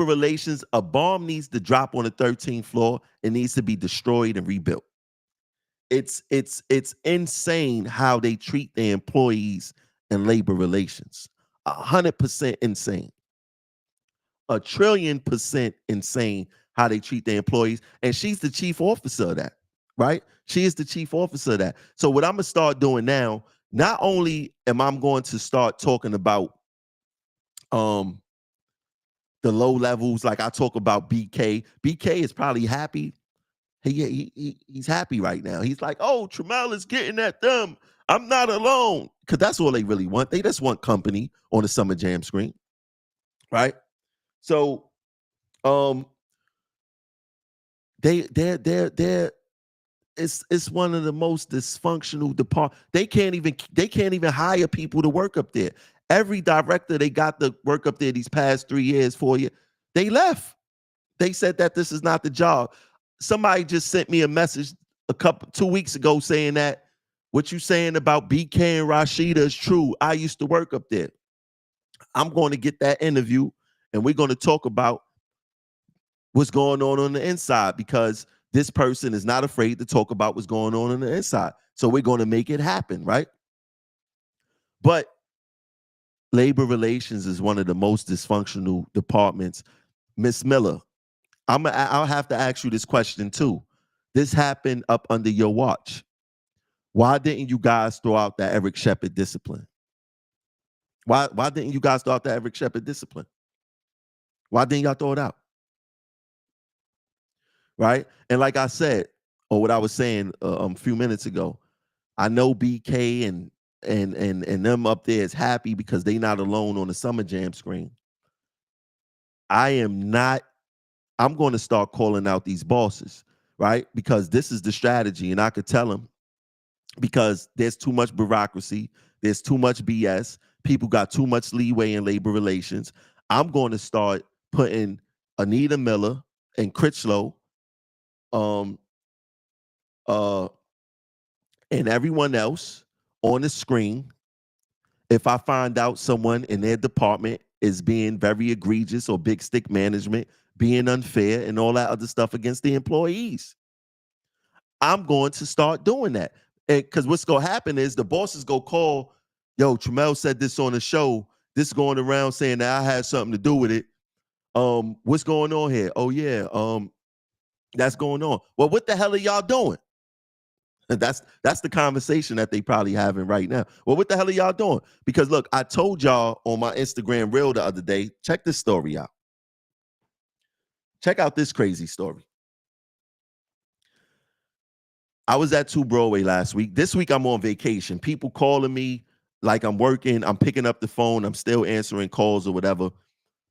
relations, a bomb needs to drop on the 13th floor. It needs to be destroyed and rebuilt. It's insane how they treat their employees in labor relations. 100% insane. 1,000,000,000% insane how they treat their employees. And she's the chief officer of that, right? She is the chief officer of that. So what I'm gonna start doing now, not only am I going to start talking about um the low levels, like I talk about BK. BK is probably happy. He's happy right now. He's like, oh, Tramel is getting at them. I'm not alone. Because that's all they really want. They just want company on the Summer Jam screen, right? So um they're it's one of the most dysfunctional They can't even hire people to work up there. Every director they got to work up there these past 3 years, 4 years, they left. They said that this is not the job. Somebody just sent me a message 2 weeks ago saying that what you saying about BK and Rashida is true. I used to work up there. I'm going to get that interview and we're going to talk about what's going on the inside, because this person is not afraid to talk about what's going on the inside. So we're going to make it happen, right? But labor relations is one of the most dysfunctional departments. Miss Miller, I'll have to ask you this question too. This happened up under your watch. Why didn't you guys throw out that Eric Shepard discipline? Why didn't you guys throw out that Eric Shepard discipline? Why didn't y'all throw it out? Right? And like I said, or what I was saying a few minutes ago, I know BK and them up there is happy because they not alone on the Summer Jam screen. I am not. I'm going to start calling out these bosses, right? Because this is the strategy, and I could tell them, because there's too much bureaucracy, there's too much BS, people got too much leeway in labor relations. I'm going to start putting Anita Miller and Critchlow, and everyone else on the screen. If I find out someone in their department is being very egregious, or big stick management, being unfair and all that other stuff against the employees, I'm going to start doing that. Because what's going to happen is the bosses go call, yo, Tramel said this on the show. This going around saying that I had something to do with it. What's going on here? Oh, yeah, that's going on. Well, what the hell are y'all doing? That's the conversation that they probably having right now. Well, what the hell are y'all doing? Because look, I told y'all on my Instagram reel the other day, check this story out. Check out this crazy story. I was at 2 Broadway last week. This week I'm on vacation. People calling me like I'm working. I'm picking up the phone. I'm still answering calls or whatever,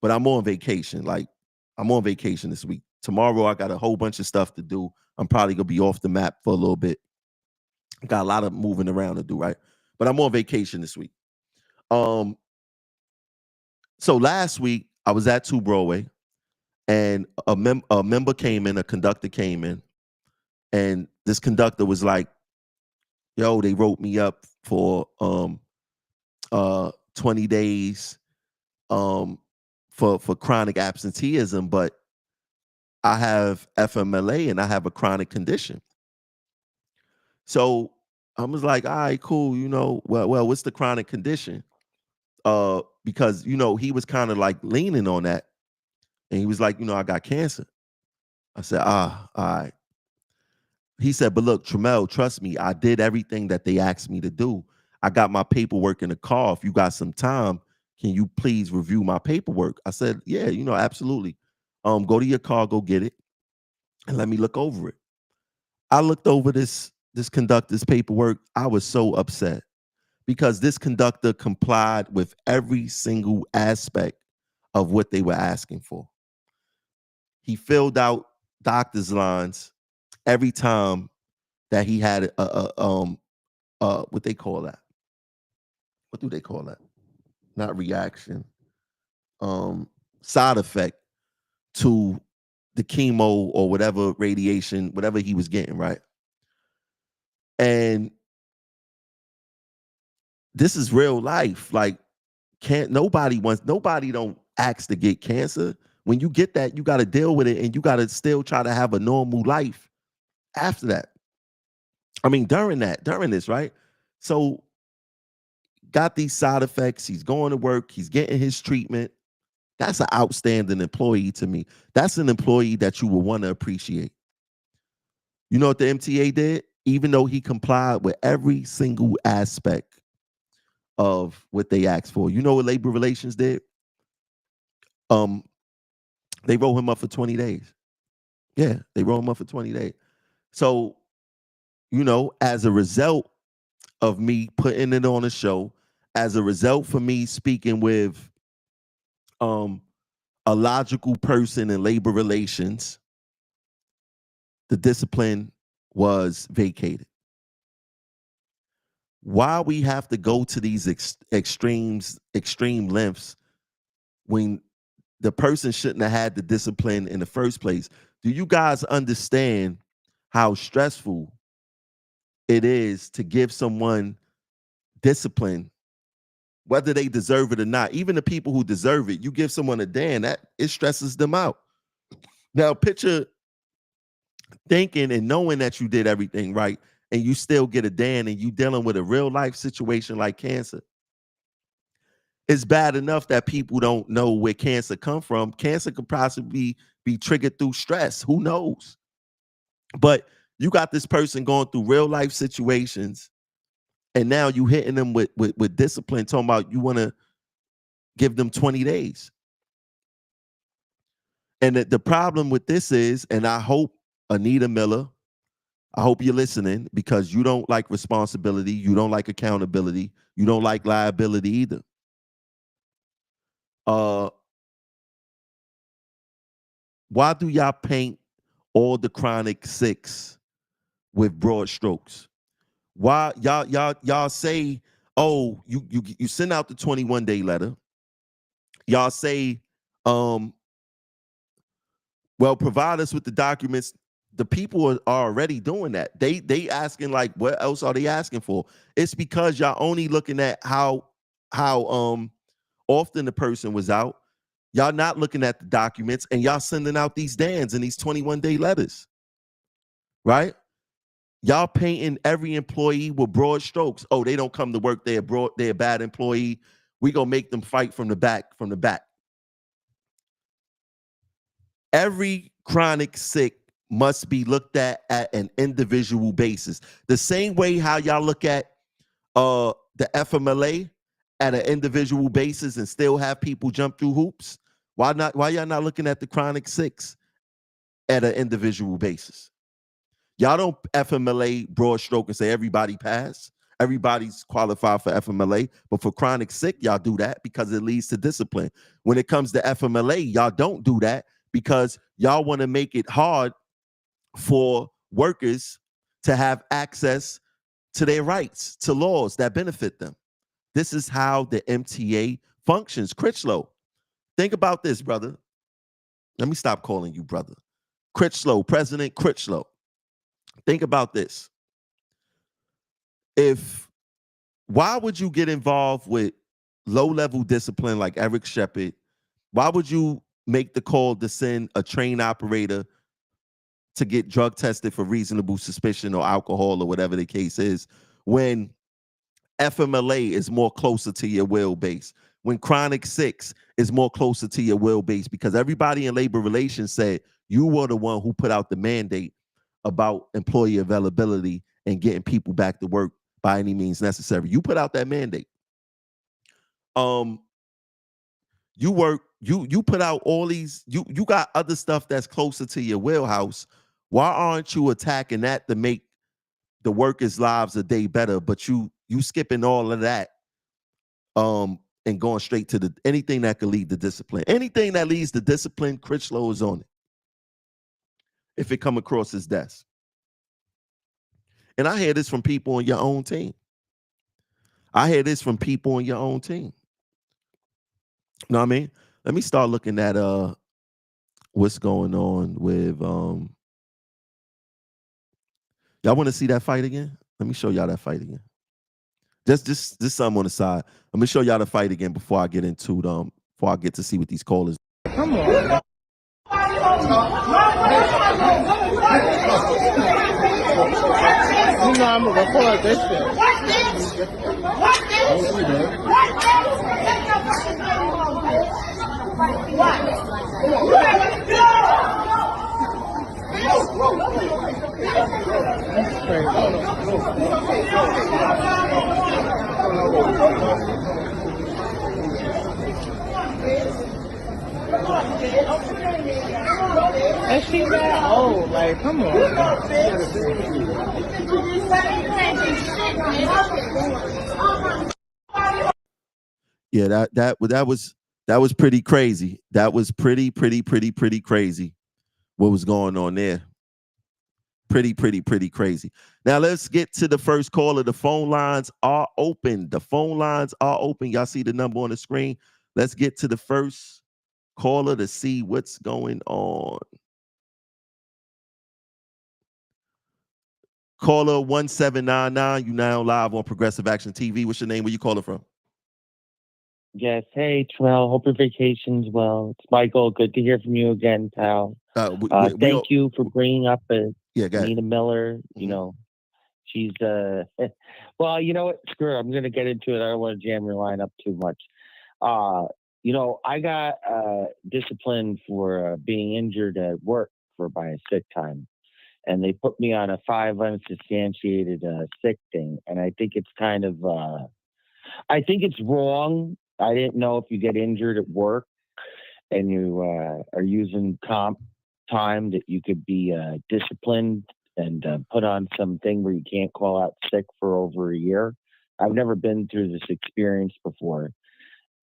but I'm on vacation. Like, I'm on vacation this week. Tomorrow I got a whole bunch of stuff to do. I'm probably gonna be off the map for a little bit. Got a lot of moving around to do, right? But I'm on vacation this week. So last week I was at 2 Broadway, and a member came in, a conductor came in, and this conductor was like, yo, they wrote me up for 20 days for chronic absenteeism, but I have FMLA and I have a chronic condition. So I was like, all right, cool, well, what's the chronic condition? Because he was kind of like leaning on that, and he was like, I got cancer. I said, all right. He said, but look, Tramel, trust me, I did everything that they asked me to do. I got my paperwork in the car. If you got some time, can you please review my paperwork? I said, yeah, absolutely. Go to your car, go get it, and let me look over it. I looked over this conductor's paperwork. I was so upset because this conductor complied with every single aspect of what they were asking for. He filled out doctor's lines every time that he had what they call that? What do they call that? Not reaction. Side effect to the chemo or whatever radiation, whatever he was getting, right? And this is real life. Like, nobody don't ask to get cancer. When you get that, you got to deal with it, and you got to still try to have a normal life after that. I mean, during this, right? So got these side effects. He's going to work. He's getting his treatment. That's an outstanding employee to me. That's an employee that you will want to appreciate. You know what the MTA did? Even though he complied with every single aspect of what they asked for. You know what labor relations did? They wrote him up for 20 days. Yeah, they wrote him up for 20 days. So, you know, as a result of me putting it on a show, as a result for me speaking with a logical person in labor relations, the discipline was vacated. Why we have to go to these extreme lengths when the person shouldn't have had the discipline in the first place? Do you guys understand how stressful it is to give someone discipline, whether they deserve it or not? Even the people who deserve it, you give someone a Dan, that it stresses them out. Now picture thinking and knowing that you did everything right and you still get a Dan and you dealing with a real life situation like cancer. It's bad enough that people don't know where cancer come from. Cancer could possibly be triggered through stress. Who knows? But you got this person going through real life situations, and now you hitting them with discipline, talking about you want to give them 20 days. And the problem with this is, and I hope, Anita Miller, I hope you're listening, because you don't like responsibility, you don't like accountability, you don't like liability either. Why do y'all paint all the chronic six with broad strokes? Why y'all say, oh, you send out the 21-day letter. Y'all say, well, provide us with the documents. The people are already doing that. They asking, like, what else are they asking for? It's because y'all only looking at how often the person was out. Y'all not looking at the documents, and y'all sending out these DANs and these 21-day letters, right? Y'all painting every employee with broad strokes. Oh, they don't come to work, they're a bad employee. We gonna make them fight from the back. Every chronic sick must be looked at an individual basis. The same way how y'all look at the FMLA at an individual basis and still have people jump through hoops. Why y'all not looking at the chronic six at an individual basis? Y'all don't FMLA broad stroke and say everybody pass. Everybody's qualified for FMLA, but for chronic sick, y'all do that because it leads to discipline. When it comes to FMLA, y'all don't do that because y'all want to make it hard for workers to have access to their rights, to laws that benefit them. This is how the MTA functions. Critchlow, think about this, brother. Let me stop calling you brother. Critchlow, President Critchlow. Think about this. Why would you get involved with low-level discipline like Eric Shepard? Why would you make the call to send a train operator to get drug tested for reasonable suspicion or alcohol or whatever the case is, when FMLA is more closer to your will base, when chronic six is more closer to your will base? Because everybody in labor relations said you were the one who put out the mandate about employee availability and getting people back to work by any means necessary. You put out that mandate. You put out all these, you got other stuff that's closer to your wheelhouse. Why aren't you attacking that to make the workers' lives a day better? But you skipping all of that and going straight to anything that could lead to discipline. Anything that leads to discipline, Critchlow is on it, if it come across his desk. And I hear this from people on your own team. You know what I mean? Let me start looking at what's going on with y'all want to see that fight again? Let me show y'all that fight again. Just something on the side. Let me show y'all the fight again before I get into before I get to see what these callers. Come on. You know I'm gonna record this shit. Is she that old? Like, come on. Yeah, that was pretty crazy. That was pretty crazy. What was going on there? Pretty crazy. Now let's get to the first caller. The phone lines are open. The phone lines are open. Y'all see the number on the screen. Let's get to the first caller to see what's going on. Caller 1799, you now live on Progressive Action TV. What's your name? Where you calling from? Yes. Hey, Terrell. Hope your vacation's well. It's Michael. Good to hear from you again, pal. Thank you for bringing up Anita Miller. You know, she's well, you know what? Screw her. I'm going to get into it. I don't want to jam your line up too much. You know, I got disciplined for being injured at work by a sick time. And they put me on a 5 unsubstantiated sick thing. And I think it's kind of, I think it's wrong. I didn't know if you get injured at work and you are using comp time that you could be disciplined and put on something where you can't call out sick for over a year. I've never been through this experience before.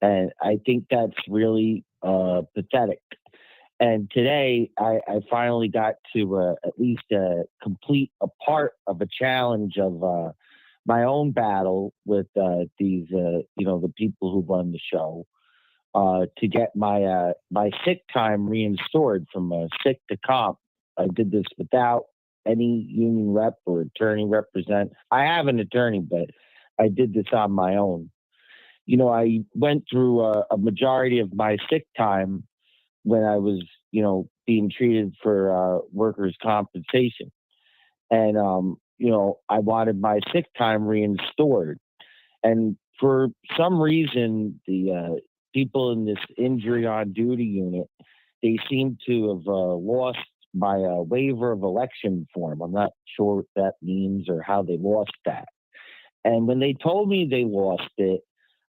And I think that's really pathetic. And today, I finally got to at least complete a part of a challenge of my own battle with these, you know, the people who run the show to get my sick time restored from sick to comp. I did this without any union rep or attorney represent. I have an attorney, but I did this on my own. You know, I went through a majority of my sick time when I was, you know, being treated for workers' compensation. And, you know, I wanted my sick time restored. And for some reason, the people in this injury on duty unit, they seem to have lost my waiver of election form. I'm not sure what that means or how they lost that. And when they told me they lost it,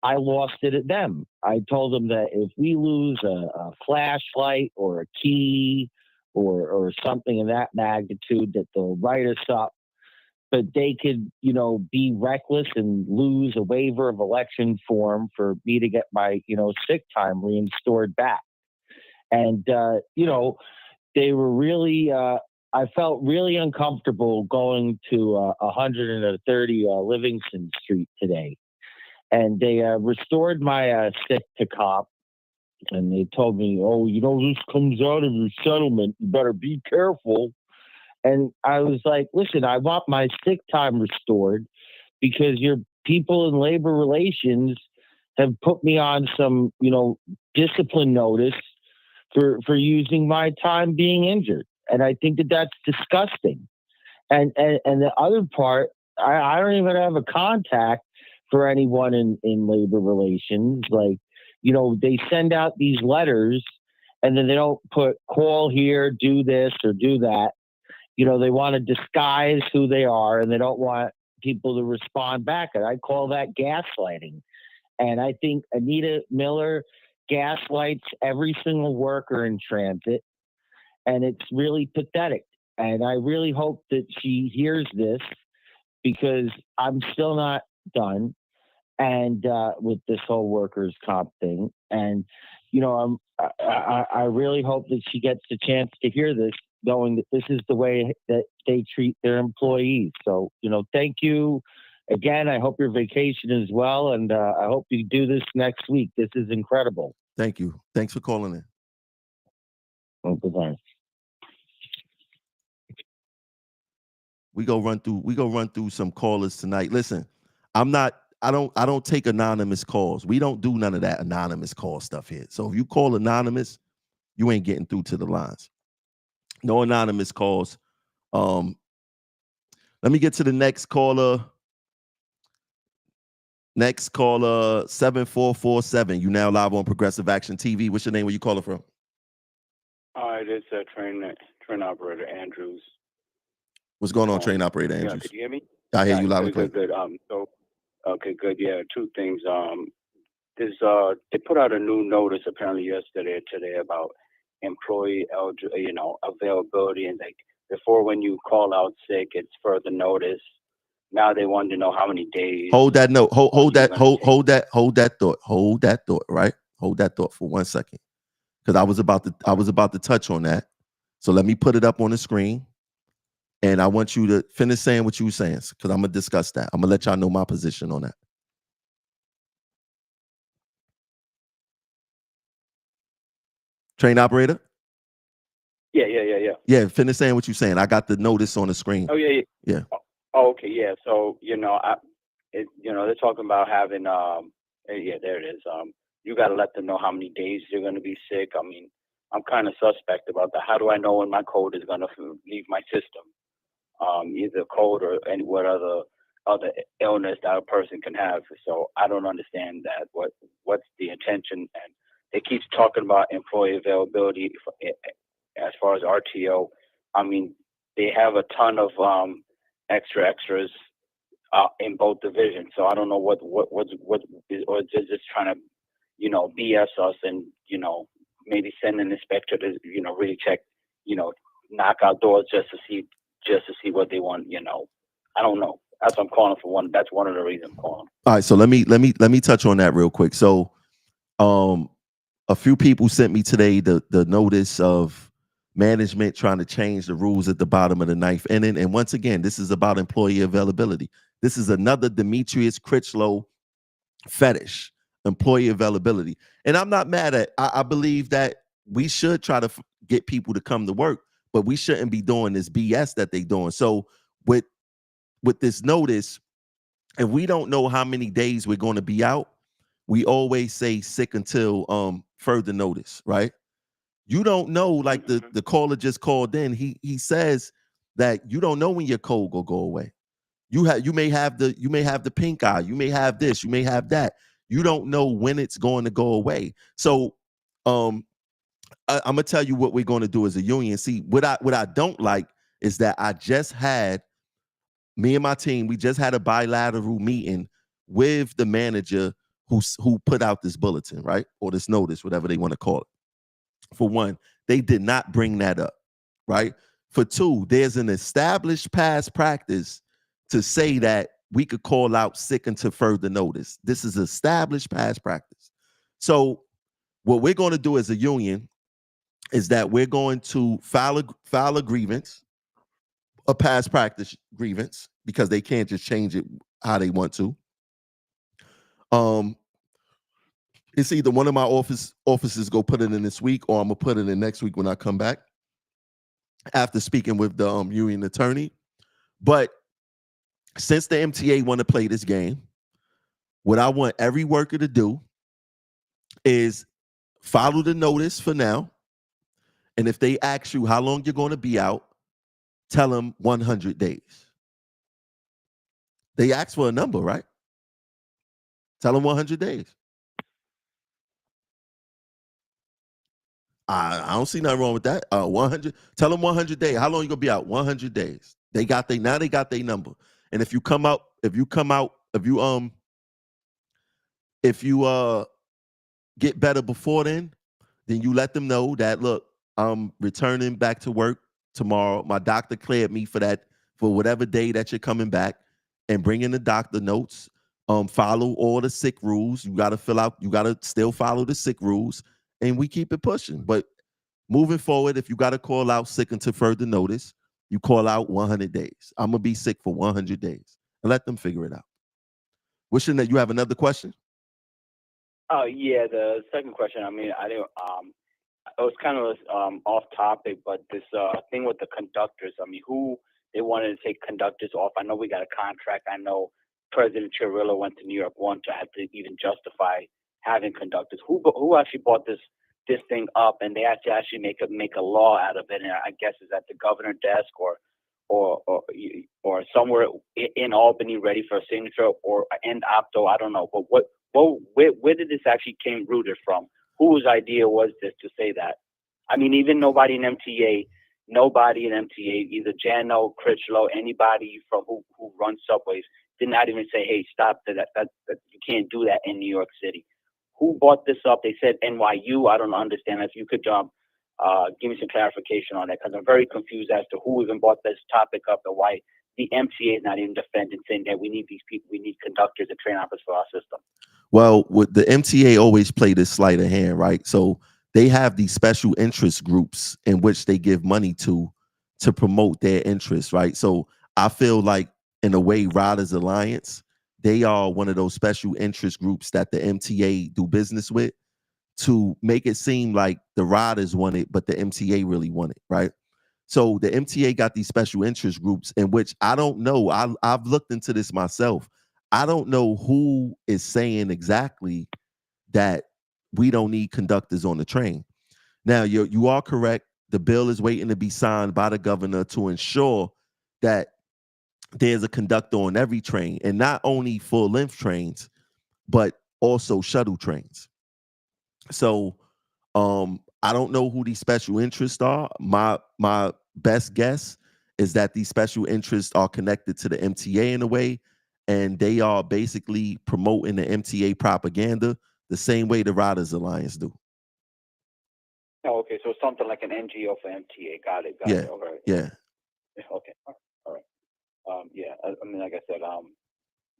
I lost it at them. I told them that if we lose a flashlight or a key or something in that magnitude, that they'll write us up. But they could, you know, be reckless and lose a waiver of election form for me to get my, you know, sick time restored back. And, you know, they were really, I felt really uncomfortable going to 130 Livingston Street today. And they restored my sick to comp. And they told me, oh, you know, this comes out of your settlement. You better be careful. And I was like, listen, I want my sick time restored because your people in labor relations have put me on some, you know, discipline notice for using my time being injured. And I think that that's disgusting. And the other part, I don't even have a contact for anyone in labor relations. Like, you know, they send out these letters and then they don't put call here, do this or do that. You know, they want to disguise who they are and they don't want people to respond back. And I call that gaslighting. And I think Anita Miller gaslights every single worker in transit. And it's really pathetic. And I really hope that she hears this because I'm still not done and with this whole workers' comp thing. And, you know, I really hope that she gets the chance to hear this, knowing that this is the way that they treat their employees. So, you know, thank you again. I hope your vacation is well. And I hope you do this next week. This is incredible. Thank you. Thanks for calling in. Oh, goodbye. We go run through some callers tonight. Listen, I don't take anonymous calls. We don't do none of that anonymous call stuff here. So if you call anonymous, you ain't getting through to the lines. No anonymous calls. Let me get to the next caller. Next caller, 7447. You now live on Progressive Action TV. What's your name? Where you calling from? All right, it's train operator Andrews. What's going on, train operator Andrews? Yeah, could you hear me? I hear you loud and clear. Good. Okay, good. Yeah, two things. They put out a new notice apparently yesterday or today about employee availability, and like before when you call out sick, it's further notice. Now they want to know how many days. Hold that note. Hold that thought. Right. Hold that thought for 1 second, because I was about to touch on that. So let me put it up on the screen, and I want you to finish saying what you were saying, because I'm gonna discuss that. I'm gonna let y'all know my position on that. Train operator. Yeah. Yeah, finish saying what you're saying. I got the notice on the screen. Oh yeah. Yeah. Oh, okay, yeah. So they're talking about having there it is. You got to let them know how many days you're going to be sick. I mean, I'm kind of suspect about that. How do I know when my code is going to leave my system? Either code or any what other illness that a person can have. So I don't understand that. What's the intention? And they keep talking about employee availability as far as RTO. I mean, they have a ton of extras in both divisions. So I don't know what is, or just trying to, BS us and, maybe send an inspector to, really check, knock out doors just to see what they want, I don't know. That's what I'm calling for one. That's one of the reasons I'm calling. All right. So let me touch on that real quick. So, a few people sent me today the notice of management trying to change the rules at the bottom of the ninth inning. And once again, this is about employee availability. This is another Demetrius Critchlow fetish, employee availability. And I'm not mad at. I believe that we should try to get people to come to work, but we shouldn't be doing this BS that they're doing. So with this notice, if we don't know how many days we're going to be out, we always say sick until further notice, right? You don't know, like the caller just called in. He says that you don't know when your cold will go away. You may have the pink eye, you may have this, you may have that. You don't know when it's going to go away. So I'm gonna tell you what we're going to do as a union. See, what I don't like is that me and my team, we just had a bilateral meeting with the manager who put out this bulletin, right? Or this notice, whatever they want to call it. For one, they did not bring that up, right? For two, there's an established past practice to say that we could call out sick until further notice. This is established past practice. So what we're going to do as a union is that we're going to file a grievance, a past practice grievance, because they can't just change it how they want to. It's either one of my offices go put it in this week, or I'm gonna put it in next week when I come back after speaking with the union attorney. But since the MTA want to play this game, what I want every worker to do is follow the notice for now. And if they ask you how long you're going to be out, tell them 100 days. They ask for a number, right? Tell them 100 days. I don't see nothing wrong with that. 100. Tell them 100 days. How long you gonna be out? 100 days. They got their number. And if you get better before then you let them know that, look, I'm returning back to work tomorrow. My doctor cleared me for whatever day that you're coming back, and bring in the doctor notes. Follow all the sick rules. You got to still follow the sick rules, and we keep it pushing. But moving forward, if you got to call out sick until further notice, you call out 100 days. I'm going to be sick for 100 days, and let them figure it out. Wishing that you have another question? Yeah, the second question, I mean, I didn't, it was kind of off topic, but this thing with the conductors, I mean, who they wanted to take conductors off. I know we got a contract. I know President Chirillo went to New York once to have to even justify having conductors. Who actually brought this thing up, and they actually make a law out of it, and I guess is at the governor's desk, or or somewhere in Albany ready for a signature, or end opto. I don't know, but where did this actually came rooted from? Whose idea was this to say that? I mean, even nobody in MTA, either Jano, Critchlow, anybody from who runs subways, did not even say, "Hey, stop that! That you can't do that in New York City." Who brought this up? They said NYU. I don't understand. If you could give me some clarification on that, because I'm very confused as to who even brought this topic up and why the MTA is not even defending, saying that we need these people, we need conductors and train operators for our system. Well, with the MTA always play this sleight of hand, right? So they have these special interest groups in which they give money to promote their interests, right? So I feel like, in a way, Riders Alliance, they are one of those special interest groups that the MTA do business with to make it seem like the riders want it, but the MTA really want it, right? So the MTA got these special interest groups in which I don't know. I've looked into this myself. I don't know who is saying exactly that we don't need conductors on the train. Now, you are correct. The bill is waiting to be signed by the governor to ensure that there's a conductor on every train, and not only full-length trains, but also shuttle trains. So I don't know who these special interests are. My best guess is that these special interests are connected to the MTA in a way, and they are basically promoting the MTA propaganda the same way the Riders Alliance do. Oh, okay. So something like an NGO for MTA. Got it. Yeah. All right. Yeah. Okay. All right. Yeah. I mean, like I said,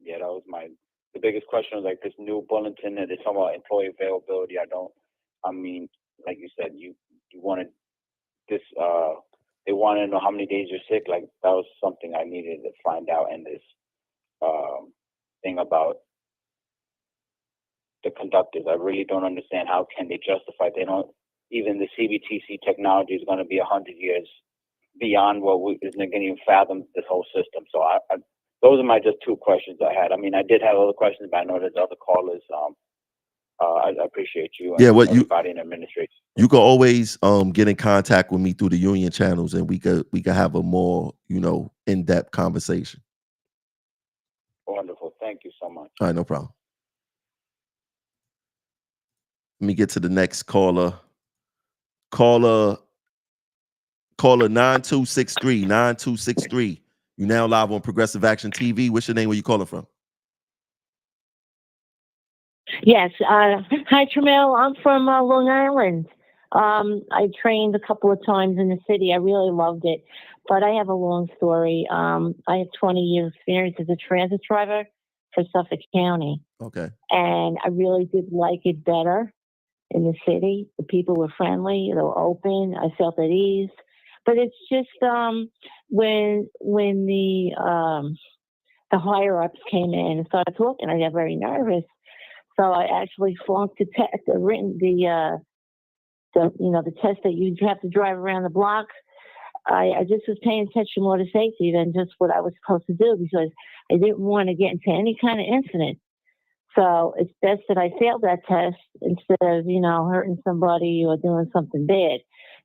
yeah, that was the biggest question was like this new bulletin that they're talking about employee availability. I mean, like you said, you wanted this, they wanted to know how many days you're sick. Like that was something I needed to find out. And this, thing about the conductors, I really don't understand how can they justify. They don't, even the CBTC technology is going to be 100 years beyond what isn't going to even fathom this whole system. So those are my just two questions I had. I mean, I did have other questions, but I know there's other callers. I appreciate you and everybody in administration. You can always get in contact with me through the union channels, and we could have a more in-depth conversation. Wonderful. Thank you so much. All right, no problem. Let me get to the next caller. Caller 9263. 9263. You now live on Progressive Action TV. What's your name? Where you calling from? Yes. Hi, Tramel. I'm from Long Island. I trained a couple of times in the city. I really loved it. But I have a long story. I have 20 years experience as a transit driver for Suffolk County. Okay. And I really did like it better in the city. The people were friendly. They were open. I felt at ease. But it's just when the higher ups came in and started talking, I got very nervous. So I actually flunked the test, the test that you have to drive around the block. I just was paying attention more to safety than just what I was supposed to do, because I didn't want to get into any kind of incident. So it's best that I failed that test instead of, hurting somebody or doing something bad.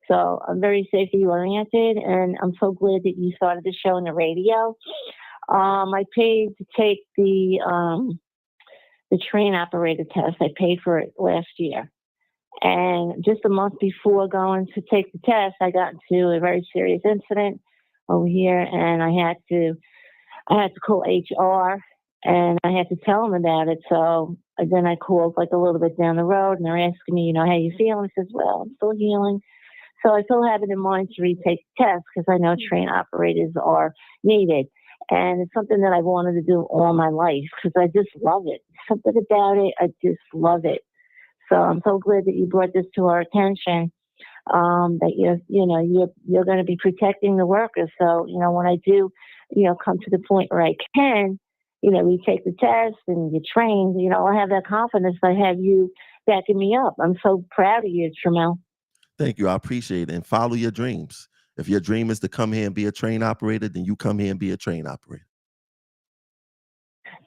So I'm very safety oriented, and I'm so glad that you started the show on the radio. I paid to take the train operator test. I paid for it last year. And just a month before going to take the test, I got into a very serious incident over here, and I had to call HR, and I had to tell them about it. So then I called like a little bit down the road, and they're asking me, how you feeling? I says, well, I'm still healing. So I still have it in mind to retake the test, because I know train operators are needed. And it's something that I've wanted to do all my life, because I just love it. Something about it, I just love it. So I'm so glad that you brought this to our attention, that you're going to be protecting the workers. So, when I do, come to the point where I can, we take the test and you train, I have that confidence. I have you backing me up. I'm so proud of you, Tramel. Thank you. I appreciate it. And follow your dreams. If your dream is to come here and be a train operator, then you come here and be a train operator.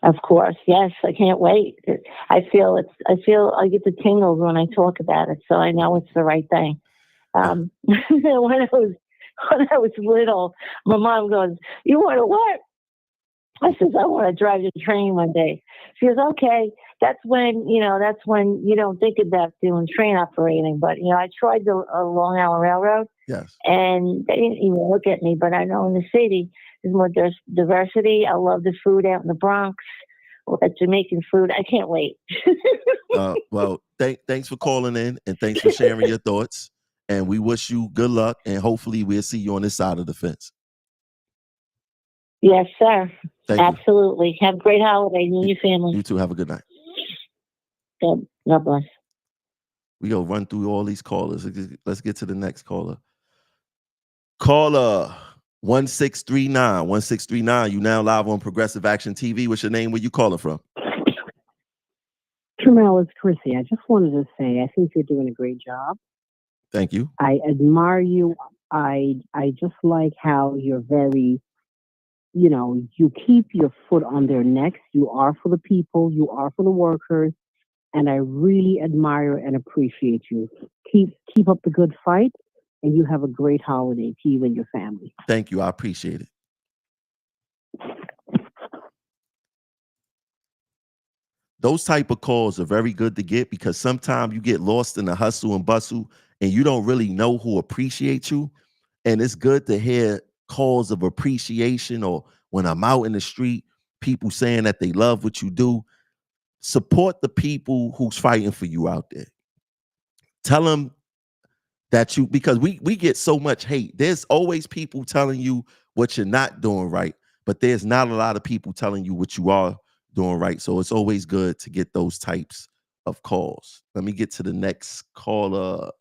Of course. Yes. I can't wait. I feel I get the tingles when I talk about it. So I know it's the right thing. When I was when I was little. My mom goes, "You want to what?" I says, "I want to drive the train one day." She goes, "Okay." That's when you don't think about doing train operating. But I tried the Long Island Railroad, Yes. and they didn't even look at me. But I know in the city there's more diversity. I love the food out in the Bronx. Well, that Jamaican food. I can't wait. Well, thanks for calling in, and thanks for sharing your thoughts. And we wish you good luck, and hopefully we'll see you on this side of the fence. Yes, sir. Thank Absolutely. You. Have a great holiday, you and your family. You too. Have a good night. God bless. We go run through all these callers. Let's get to the next caller. Caller 1639. 1639. You now live on Progressive Action TV. What's your name? Where you calling from? Termel, it's Chrissy. I just wanted to say I think you're doing a great job. Thank you. I admire you. I just like how you're very, you keep your foot on their necks. You are for the people. You are for the workers. And I really admire and appreciate you. Keep up the good fight, and you have a great holiday to you and your family. Thank you. I appreciate it. Those type of calls are very good to get because sometimes you get lost in the hustle and bustle and you don't really know who appreciates you. And it's good to hear calls of appreciation, or when I'm out in the street, people saying that they love what you do. Support the people who's fighting for you out there. Tell them that because we get so much hate. There's always people telling you what you're not doing right, but there's not a lot of people telling you what you are doing right. So it's always good to get those types of calls. Let me get to the next caller.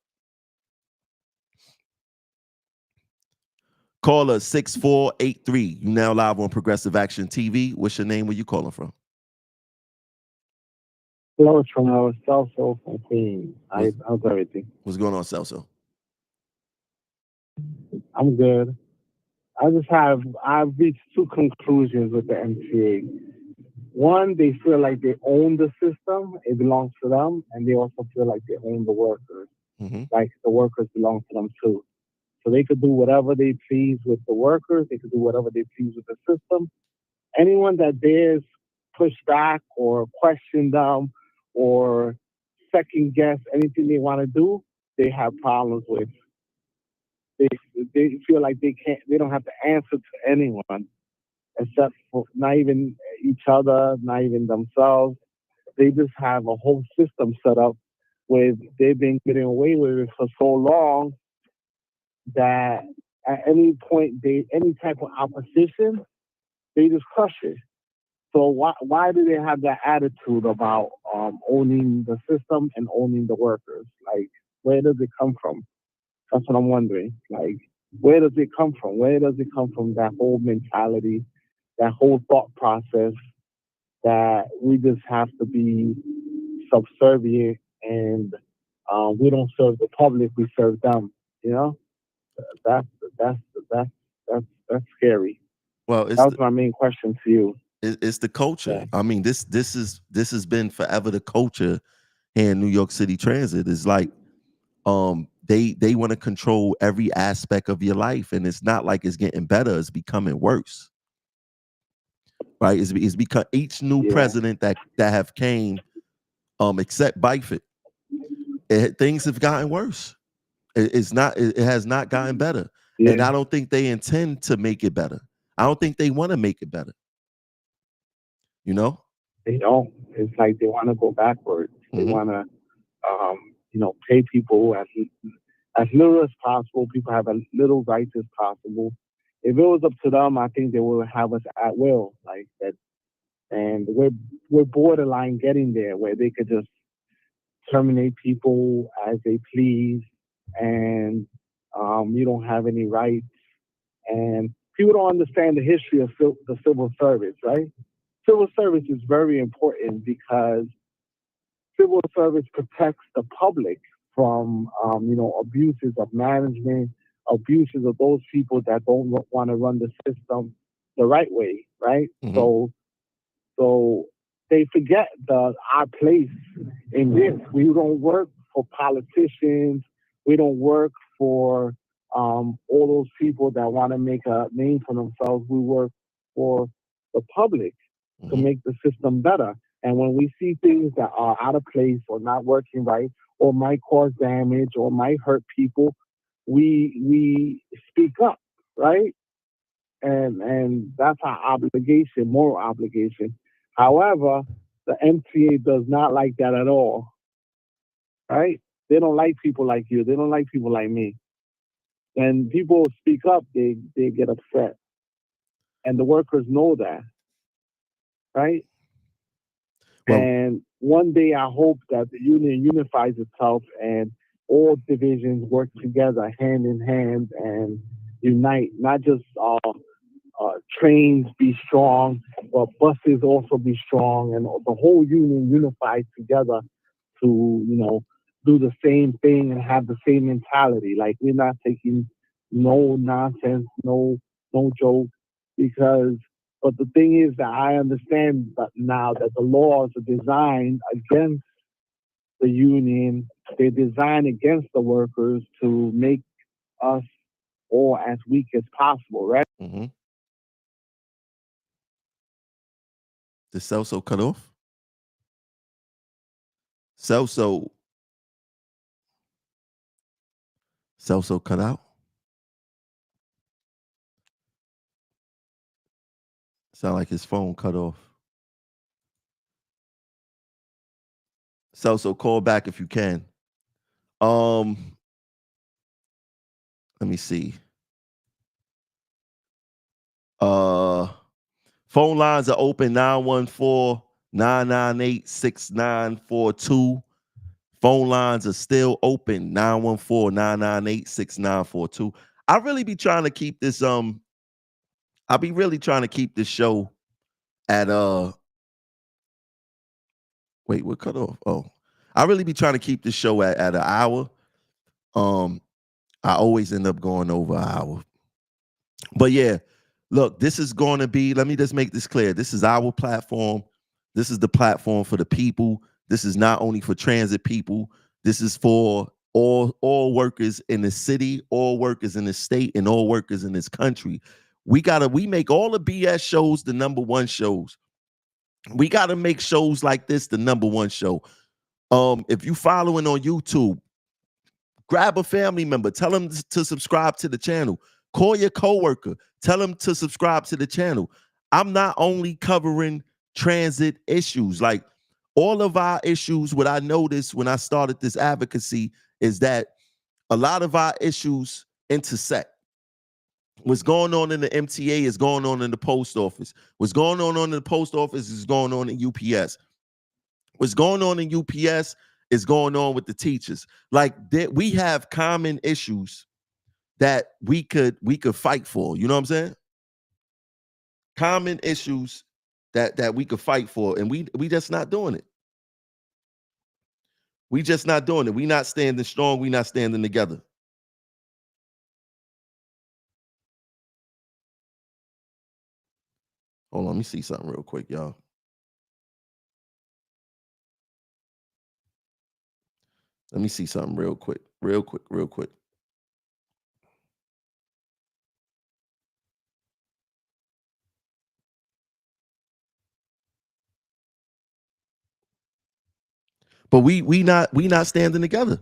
Caller 6483. You now live on Progressive Action TV. What's your name? Where you calling from? Hello, it's from Celso from Queens. How's everything? What's going on, Celso? I'm good. I've reached two conclusions with the MTA. One, they feel like they own the system. It belongs to them. And they also feel like they own the workers. Mm-hmm. Like the workers belong to them too. So they could do whatever they please with the workers. They could do whatever they please with the system. Anyone that dares push back or question them or second guess anything they want to do, they have problems with. They feel like they don't have to answer to anyone except for not even each other, not even themselves. They just have a whole system set up where they've been getting away with it for so long that at any point, any type of opposition, they just crush it. So why do they have that attitude about owning the system and owning the workers? Like, where does it come from? That's what I'm wondering. Like, where does it come from? Where does it come from, that whole mentality, that whole thought process that we just have to be subservient and we don't serve the public, we serve them, That's scary. Well, that was my main question to you. It's the culture. Yeah. I mean, this has been forever the culture here in New York City Transit. Is like they want to control every aspect of your life, and it's not like it's getting better, it's becoming worse. Right? It's because each new president that have came, except Byford, things have gotten worse. It has not gotten better. Yeah. And I don't think they intend to make it better. I don't think they want to make it better. They don't. It's like they want to go backwards. Mm-hmm. They want to, pay people as little as possible. People have as little rights as possible. If it was up to them, I think they would have us at will, like that. And we're borderline getting there, where they could just terminate people as they please, and you don't have any rights. And people don't understand the history of the civil service, right? Civil service is very important because civil service protects the public from, abuses of management, abuses of those people that don't want to run the system the right way, right? Mm-hmm. So they forget our place in this. We don't work for politicians. We don't work for all those people that want to make a name for themselves. We work for the public to make the system better. And when we see things that are out of place or not working right, or might cause damage or might hurt people, we speak up, right? And that's our obligation, moral obligation. However, the MTA does not like that at all, right? They don't like people like you. They don't like people like me. When people speak up, they get upset, and the workers know that, right? Well, and one day I hope that the union unifies itself and all divisions work together hand in hand and unite, not just trains be strong, but buses also be strong, and the whole union unified together to, do the same thing and have the same mentality. Like we're not taking no nonsense, no joke, because. But the thing is that I understand that now that the laws are designed against the union, they're designed against the workers to make us all as weak as possible, right? Mm-hmm. Did Celso cut off? Celso cut out? Sound like his phone cut off. Celso, call back if you can. Let me see. Phone lines are open 914-998-6942. Phone lines are still open 914-998-6942. I really be trying to keep this I'll be really trying to keep this show at wait, what cut off? Oh. I really be trying to keep this show at an hour. I always end up going over an hour. But yeah, look, this is going to be, let me just make this clear. This is our platform. This is the platform for the people. This is not only for transit people. This is for all workers in the city, all workers in the state, and all workers in this country. We make all the BS shows the number one shows. We got to make shows like this the number one show. If you following on YouTube, grab a family member, tell them to subscribe to the channel. Call your coworker, tell them to subscribe to the channel. I'm not only covering transit issues, like all of our issues. What I noticed when I started this advocacy is that a lot of our issues intersect. What's going on in the MTA is going on in the post office. What's going on in the post office is going on in UPS. What's going on in UPS is going on with the teachers. Like we have common issues that we could fight for. You know what I'm saying? Common issues that we could fight for, and we just not doing it. We just not doing it. We not standing strong. We not standing together. Hold on, let me see something real quick, y'all. Let me see something real quick. But we not standing together.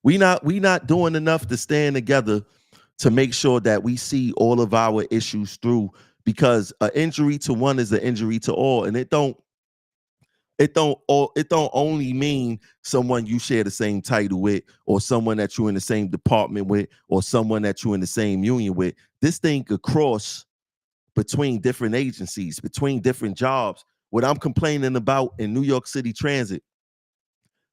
We not doing enough to stand together to make sure that we see all of our issues through, because an injury to one is an injury to all, and it don't only mean someone you share the same title with, or someone that you're in the same department with, or someone that you're in the same union with. This thing could cross between different agencies, between different jobs. What I'm complaining about in New York City Transit,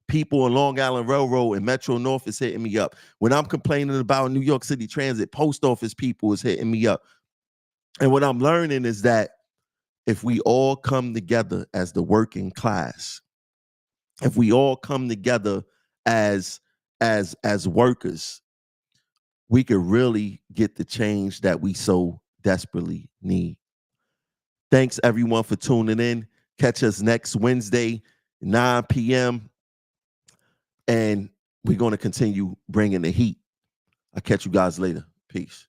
people in Long Island Railroad and Metro North is hitting me up. When I'm complaining about New York City Transit, post office people is hitting me up. And what I'm learning is that if we all come together as the working class, if we all come together as workers, we could really get the change that we so desperately need. Thanks everyone for tuning in. Catch us next Wednesday, 9 p.m. And we're going to continue bringing the heat. I'll catch you guys later. Peace.